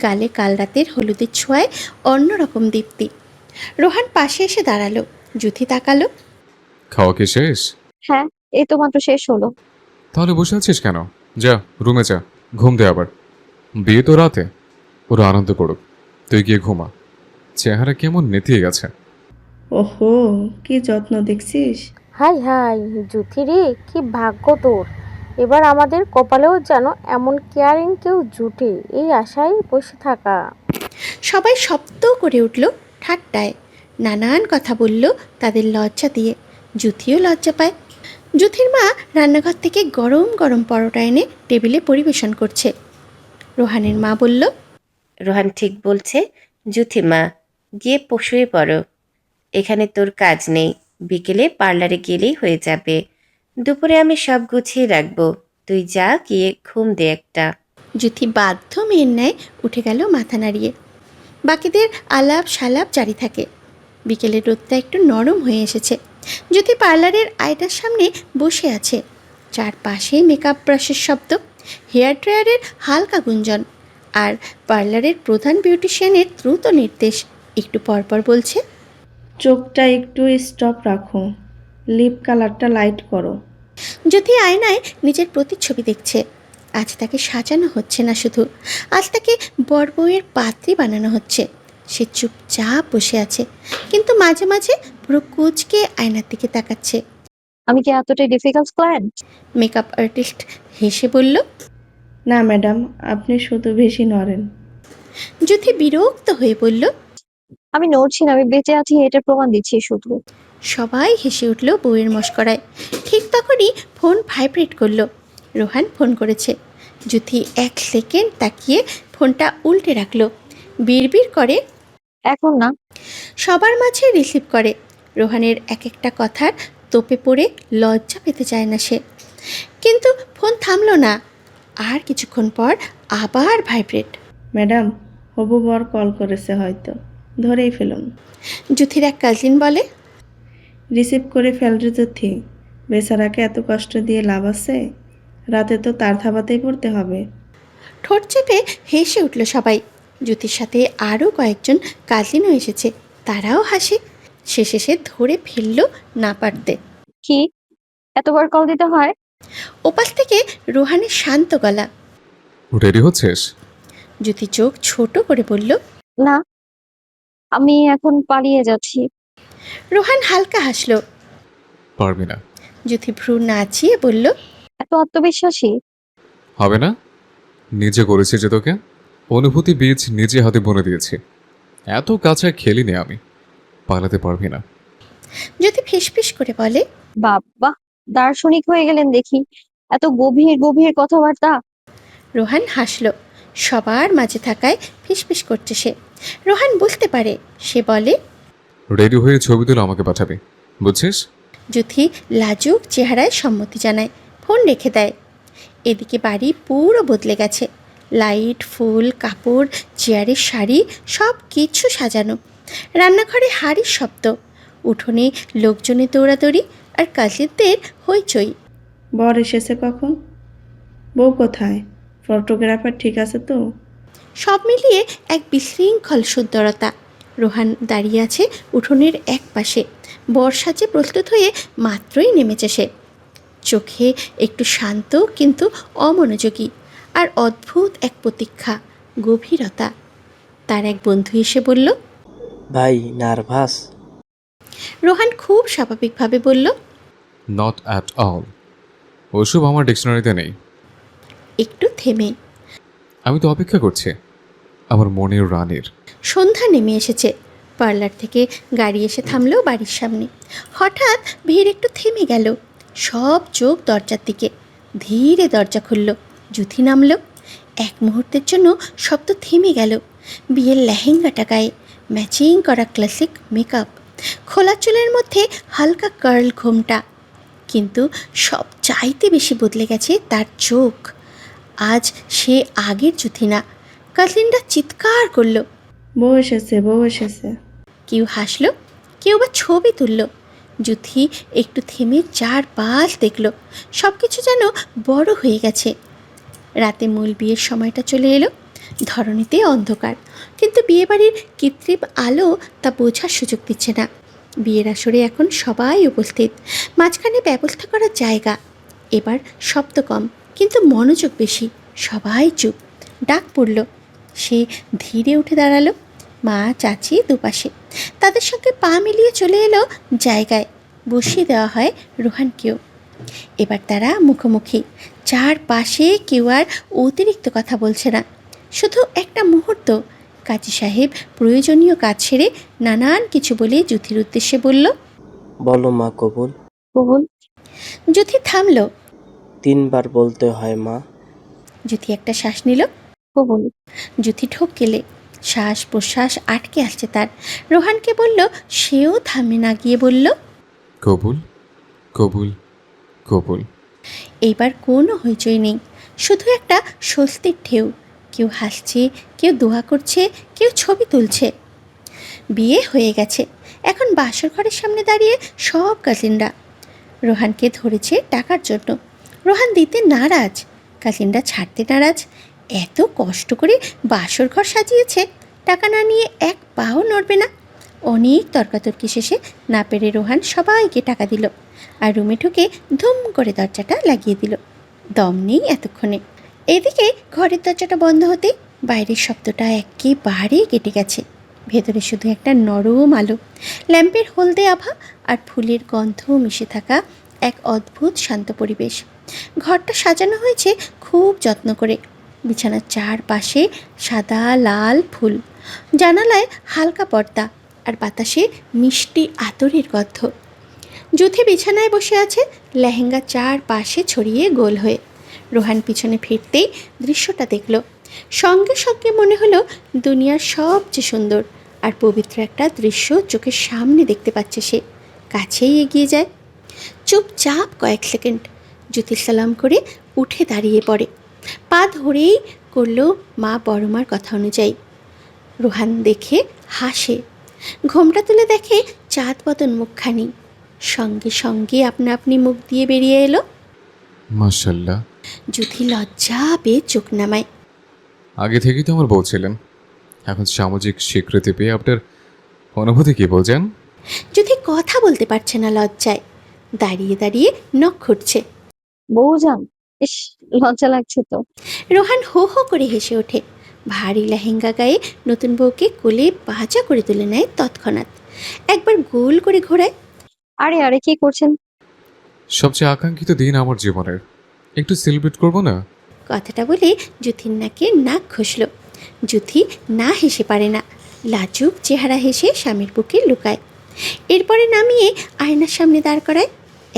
S1: গালে কাল রাতের হলুদের ছোঁয়ায় অন্যরকম দীপ্তি। রোহান পাশে এসে দাঁড়ালো। জুথি তাকালো।
S2: খাওয়া কি শেষ?
S3: হ্যাঁ, এই তো মাত্র শেষ হলো।
S2: তাহলে বসে আছিস কেন? যা রুমে যা, ঘুম দে আবার। বিয়ে তো রাতে, ওরা আনন্দ করুক, তুই গিয়ে ঘুমা। চেহারা কেমন নেতিয়ে গেছে।
S9: ওহো, কি যত্ন দেখছিস।
S10: হাই হাই জুথি রে, কি ভাগ্য তোর। এবার আমাদের কপালেও যেন এমন কেয়ারিং কেউ জুটে, এই আশায় বসে থাকা।
S1: সবাই শব্দ করে উঠল ঠাট্টায়। নানান কথা বলল তাদের লজ্জা দিয়ে। জুথিও লজ্জা পায়। জুথির মা রান্নাঘর থেকে গরম গরম পরোটা এনে টেবিলে পরিবেশন করছে। রোহানের মা বলল।
S6: রোহান ঠিক বলছে। জুথি মা, গিয়ে শুয়ে পড়ো। এখানে তোর কাজ নেই, বিকেলে পার্লারে গেলেই হয়ে যাবে। দুপুরে আমি সব গুছিয়ে রাখবো, তুই যা গিয়ে ঘুম দে একটা।
S1: জুথি বাধ্য মেয়ের ন্যায় উঠে গেল মাথা নাড়িয়ে। বাকিদের আলাপ সালাপ জারি থাকে। বিকেলের রোদটা একটু নরম হয়ে এসেছে। জুথি পার্লারের আয়নার সামনে বসে আছে। চারপাশে মেকআপ ব্রাশের শব্দ, হেয়ার ড্রায়ারের হালকা গুঞ্জন, আর পার্লারের প্রধান বিউটিশিয়ানের দ্রুত নির্দেশ। একটু পরপর বলছে।
S9: চোখটা একটু স্টপ রাখো, লিপ কালারটা লাইট করো।
S1: জুথি আয়নায় নিজের প্রতিচ্ছবি দেখছে। আজ তাকে সাজানো হচ্ছে না শুধু, আজ তাকে বর বউয়ের পাত্রী বানানো হচ্ছে। সে চুপচাপ বসে আছে, কিন্তু মাঝে মাঝে পুরো কুঁচকে আয়নার দিকে তাকাচ্ছে।
S3: আমি কি এতটাই ডিফিকাল্ট ক্লায়েন্ট?
S1: মেকআপ আর্টিস্ট হেসে বলল।
S9: না ম্যাডাম, আপনি শুধু বেশি নড়েন।
S1: জুথি বিরক্ত হয়ে বলল।
S3: আমি নড়ছি না, আমি বেঁচে আছি এটার প্রমাণ দিচ্ছি শুধু।
S1: সবাই হেসে উঠল বউয়ের মশকরায়। ঠিক তখনই ফোন ভাইব্রেট করলো। রোহান ফোন করেছে। জুথি 1 সেকেন্ড তাকিয়ে ফোনটা উল্টে রাখলো। বিড়বিড় করে।
S3: এখন না।
S1: সবার মাঝে রিসিভ করে। রোহানের এক একটা কথার তোপে পড়ে লজ্জা পেতে চায় না সে। কিন্তু ফোন থামলো না। আর কিছুক্ষণ পর আবার ভাইব্রেট।
S9: ম্যাডাম, হবু বর কল করেছে, হয়তো ধরেই ফেলুন।
S1: জুথির এক কাজিন বলে।
S9: রিসিভ করে ফেলরে যথি, বেচারাকে এত কষ্ট দিয়ে লাভ আছে? রাতে তো তার থাবাতেই পড়তে হবে।
S1: ঠোঁট চেপে হেসে উঠল সবাই। জ্যোতির সাথে আরও কয়েকজন কাজিনও এসেছে, তারাও হাসে। শেষে সে ধরে ফেলল না পারতে।
S3: কি এতবার কল দিতে হয়?
S1: ওপাশ থেকে রোহানের শান্ত গলা।
S2: রেডি হচ্ছিস?
S1: জ্যোতি চোখ ছোট করে বলল।
S3: না, আমি এখন পালিয়ে যাচ্ছি।
S1: রোহান হালকা হাসল।
S2: পারবি না।
S1: জ্যোতি ভ্রু নাচিয়ে বলল।
S3: এত আত্মবিশ্বাসী?
S2: হবে না? নিজে করেছি যে তোকে, অনুভূতি বীজ নিজে হাতে বুনে দিয়েছি। এত কাছে খেলিনি আমি, পালাতে পারবি না।
S1: জ্যোতি ফিসফিস করে বলে।
S3: বাবা, দার্শনিক হয়ে গেলেন দেখি, এত গভীর গভীর কথাবার্তা।
S1: রোহান হাসল। সবার মাঝে থাকায় ফিসফিস করছে সে। রোহান বুঝতে পারে। সে বলে,
S2: রেডি হয়ে ছবি তুলে আমাকে পাঠাবি, বুঝছিস?
S1: জ্যোতি লাজুক চেহারায় সম্মতি জানায়, ফোন রেখে দেয়। এদিকে বাড়ি পুরো বদলে গেছে। লাইট, ফুল, কাপড়, চেয়ারের শাড়ি, সব কিছু সাজানো। রান্নাঘরে হাঁড়ির শব্দ, উঠোনে লোকজনের দৌড়াদৌড়ি আর কাজিনদের হইচই।
S9: বর এসেছে কখন? বউ কোথায়? ফটোগ্রাফার ঠিক আছে তো?
S1: সব মিলিয়ে এক বিশৃঙ্খল সুন্দরতা। রোহান দাঁড়িয়ে আছে উঠোনের এক পাশে, বর্ষাচে প্রস্তুত হয়ে মাত্রই নেমেছে সে। চোখে একটু শান্ত কিন্তু অমনোযোগী, আর অদ্ভুত এক প্রতীক্ষা, গভীরতা। তার এক বন্ধু এসে বলল।
S11: ভাই নার্ভাস?
S1: রোহান খুব স্বাভাবিকভাবে বলল,
S2: নট অ্যাট অল। ওসব আমার ডিকশনারিতে নেই।
S1: একটু থেমে।
S2: আমি তো অপেক্ষা করছি আমার মনের রানীর।
S1: সন্ধ্যা নেমে এসেছে। পার্লার থেকে গাড়ি এসে থামলো বাড়ির সামনে। হঠাৎ ভিড় একটু থেমে গেল। সব চোখ দরজার দিকে। ধীরে দরজা খুলল। জুথি নামল। এক মুহূর্তের জন্য শব্দ থেমে গেল। বিয়ের লেহেঙ্গাটা গায়ে, ম্যাচিং করা ক্লাসিক মেকআপ, খোলা চুলের মধ্যে হালকা কার্ল ঘোমটা। কিন্তু সব চাইতে বেশি বদলে গেছে তার চোখ। আজ সে আগের জুথি না। কাসলিনরা চিৎকার করলো।
S9: বউ এসেছে, বউ এসেছে।
S1: কেউ হাসলো, কেউ বা ছবি তুলল। জুথি একটু থেমে চারপাশ দেখল। সব কিছু যেন বড় হয়ে গেছে। রাতে মূল বিয়ের সময়টা চলে এলো। ধরণীতে অন্ধকার, কিন্তু বিয়েবাড়ির কৃত্রিম আলো তা বোঝার সুযোগ দিচ্ছে না। বিয়ের আসরে এখন সবাই উপস্থিত। মাঝখানে ব্যবস্থা করার জায়গা। এবার শব্দ কম, কিন্তু মনোযোগ বেশি। সবাই চুপ। ডাক পড়ল। সে ধীরে উঠে দাঁড়ালো। মা, চাচি দুপাশে। তাদের সঙ্গে পা মিলিয়ে চলে এলো জায়গায়। বসিয়ে দেওয়া হয় রোহানকেও। এবার তারা মুখোমুখি। চারপাশে কেউ আর অতিরিক্ত কথা বলছে না। শুধু একটা মুহূর্ত। কাজী সাহেব প্রয়োজনীয় কাজ সেরে নানান কিছু বলে জুথির উদ্দেশ্যে বলল,
S11: বলো মা কবুল।
S3: কবুল।
S1: জুথি থামল।
S11: 3 বার বলতে হয় মা।
S1: জুথি একটা শ্বাস নিল।
S3: কবুল।
S1: জুথি ঠোক গেলে শ্বাস প্রশ্বাস আটকে আসছে তার। রোহানকে বলল, সেও থামে না গিয়ে বলল,
S2: কবুল কবুল কবুল।
S1: এইবার কোনো হইচই নেই, শুধু একটা স্বস্তির ঢেউ। কেউ হাসছে, কেউ দোয়া করছে, কেউ ছবি তুলছে। বিয়ে হয়ে গেছে। এখন বাসর ঘরের সামনে দাঁড়িয়ে সব কাজিনরা। রোহানকে ধরেছে টাকার জন্য। রোহান দিতে নারাজ, কাজিনরা ছাড়তে নারাজ। এত কষ্ট করে বাসর ঘর সাজিয়েছে, টাকা না নিয়ে এক পাও নড়বে না। অনেক তর্কাতর্কি শেষে না পেরে রোহান সবাইকে টাকা দিল, আর রুমে ঢুকে ধুম করে দরজাটা লাগিয়ে দিল। দম নেই এতক্ষণে। এদিকে ঘরের দরজাটা বন্ধ হতে বাইরের শব্দটা একেবারে কেটে গেছে। ভেতরে শুধু একটা নরম আলো, ল্যাম্পের হলদে আভা আর ফুলের গন্ধ মিশে থাকা এক অদ্ভুত শান্ত পরিবেশ। ঘরটা সাজানো হয়েছে খুব যত্ন করে। বিছানার চারপাশে সাদা লাল ফুল, জানালায় হালকা পর্দা, আর বাতাসে মিষ্টি আতরের গন্ধ। জুথি বিছানায় বসে আছে, লেহেঙ্গা চারপাশে ছড়িয়ে গোল হয়ে। রোহান পিছনে ফিরতেই দৃশ্যটা দেখল। সঙ্গে সঙ্গে মনে হলো দুনিয়ার সবচেয়ে সুন্দর আর পবিত্র একটা দৃশ্য চোখের সামনে দেখতে পাচ্ছে সে। কাছেই এগিয়ে যায়। চুপচাপ কয়েক সেকেন্ড। জুথি সালাম করে উঠে দাঁড়িয়ে পড়ে। পা ধরেই করল মা বড়মার কথা অনুযায়ী। রোহান দেখে হাসে। ঘোমটা তুলে দেখে চাঁদ বদন মুখখানি। সঙ্গে সঙ্গে আপনা আপনি মুখ দিয়ে বেরিয়ে এলো,
S2: মাশাল্লাহ।
S1: জুথি লজ্জা পেয়ে চোখ নামায়।
S2: আগে থেকেই তো আমার বউ ছিলেন, এখন সামাজিক স্বীকৃতি পেয়ে আপনার অনুভূতি কি বলছেন?
S1: জুথি কথা বলতে পারছে না লজ্জায়। দাঁড়িয়ে দাঁড়িয়ে নখ খুঁটছে।
S3: বউজান, ইস, লজ্জা লাগছে তো।
S1: রোহান হো হো করে হেসে ওঠে। ভারী লেহেঙ্গা গায়ে নতুন বউকে কোলে বাজা করে তুলে নেয় তৎক্ষণাৎ। একবার গোল করে ঘোরায়।
S3: আরে আরে, কি করছেন?
S2: সবচেয়ে আকাঙ্ক্ষিত দিন আমার জীবনের, একটু সেলিব্রেট করবো না?
S1: কথাটা বলে জুথির নাকে নাক ঘষল। জুথি না হেসে পারে না। লাজুক চেহারা হেসে স্বামীর বুকে লুকায়। এরপরে নামিয়ে আয়নার সামনে দাঁড় করায়।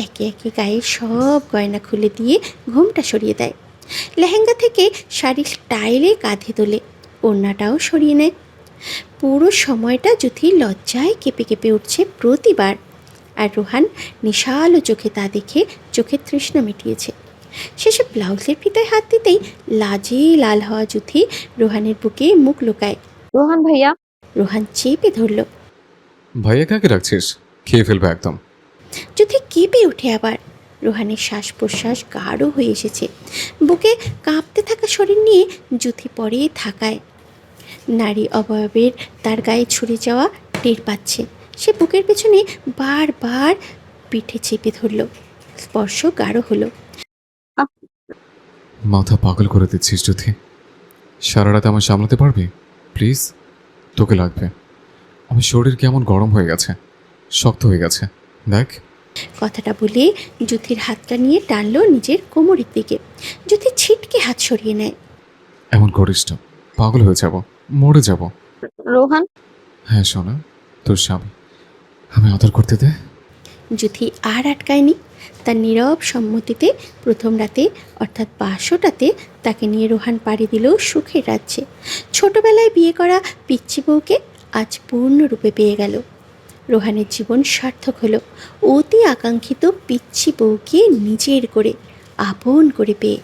S1: একে একে গায়ের সব গয়না খুলে দিয়ে ঘোমটা সরিয়ে দেয়। লেহেঙ্গা থেকে শাড়ির স্টাইলে কাঁধে তোলে, ওড়নাটাও সরিয়ে নেয়। পুরো সময়টা জুথি লজ্জায় কেঁপে কেঁপে উঠছে প্রতিবার। আর রোহান নিশালো চোখে তা দেখে চোখের তৃষ্ণা মিটিয়েছে। শেষে ব্লাউজের ফিতায় হাত দিতেই লাজে লাল হওয়া জুথি রোহানের বুকে মুখ লুকায়।
S3: রোহান ভাইয়া।
S1: রোহান চেপে ধরল।
S2: ভাইয়া কাকে রাখছিস? খেয়ে ফেলবে একদম।
S1: জুথি কেঁপে উঠে আবার। রোহানের শ্বাস প্রশ্বাস গাঢ় হয়ে এসেছে। বুকে কাঁপতে থাকা শরীর নিয়ে জুথি পরে থাকায় নারী অবয়বের তার গায়ে ছুঁড়ে যাওয়া টের পাচ্ছে। সে বুকের পেছনে বারবার পিঠে চেপে ধরল। স্পর্শ গাঢ় হলো।
S2: মাথা পাগল করে দিচ্ছিস যুথি। সারা রাত আমায় সামলাতে পারবি? প্লিজ, তোকে লাগবে। আমার শরীর কেমন গরম হয়ে গেছে, শক্ত হয়ে গেছে, দেখ।
S1: কথাটা বলে জুথির হাতটা নিয়ে টানলো নিজের কোমরের দিকে। জুথি ছিটকে হাত সরিয়ে নেয়।
S2: এমন করিস না, পাগল হয়ে যাব, মরে যাব।
S3: রোহান,
S2: হ্যাঁ সোনা, তোর স্বামী, আমি আদর করতে দে।
S1: জুথি আর আটকায়নি। তার নীরব সম্মতিতে প্রথম রাতে অর্থাৎ 500টাতে তাকে নিয়ে রোহান পাড়ি দিল সুখের রাজ্যে। ছোটবেলায় বিয়ে করা পিচ্চি বউকে আজ পূর্ণরূপে পেয়ে গেল। রোহানের জীবন সার্থক হলো অতি আকাঙ্ক্ষিত পিচ্চি বউকে নিজের করে আপন করে পেয়ে।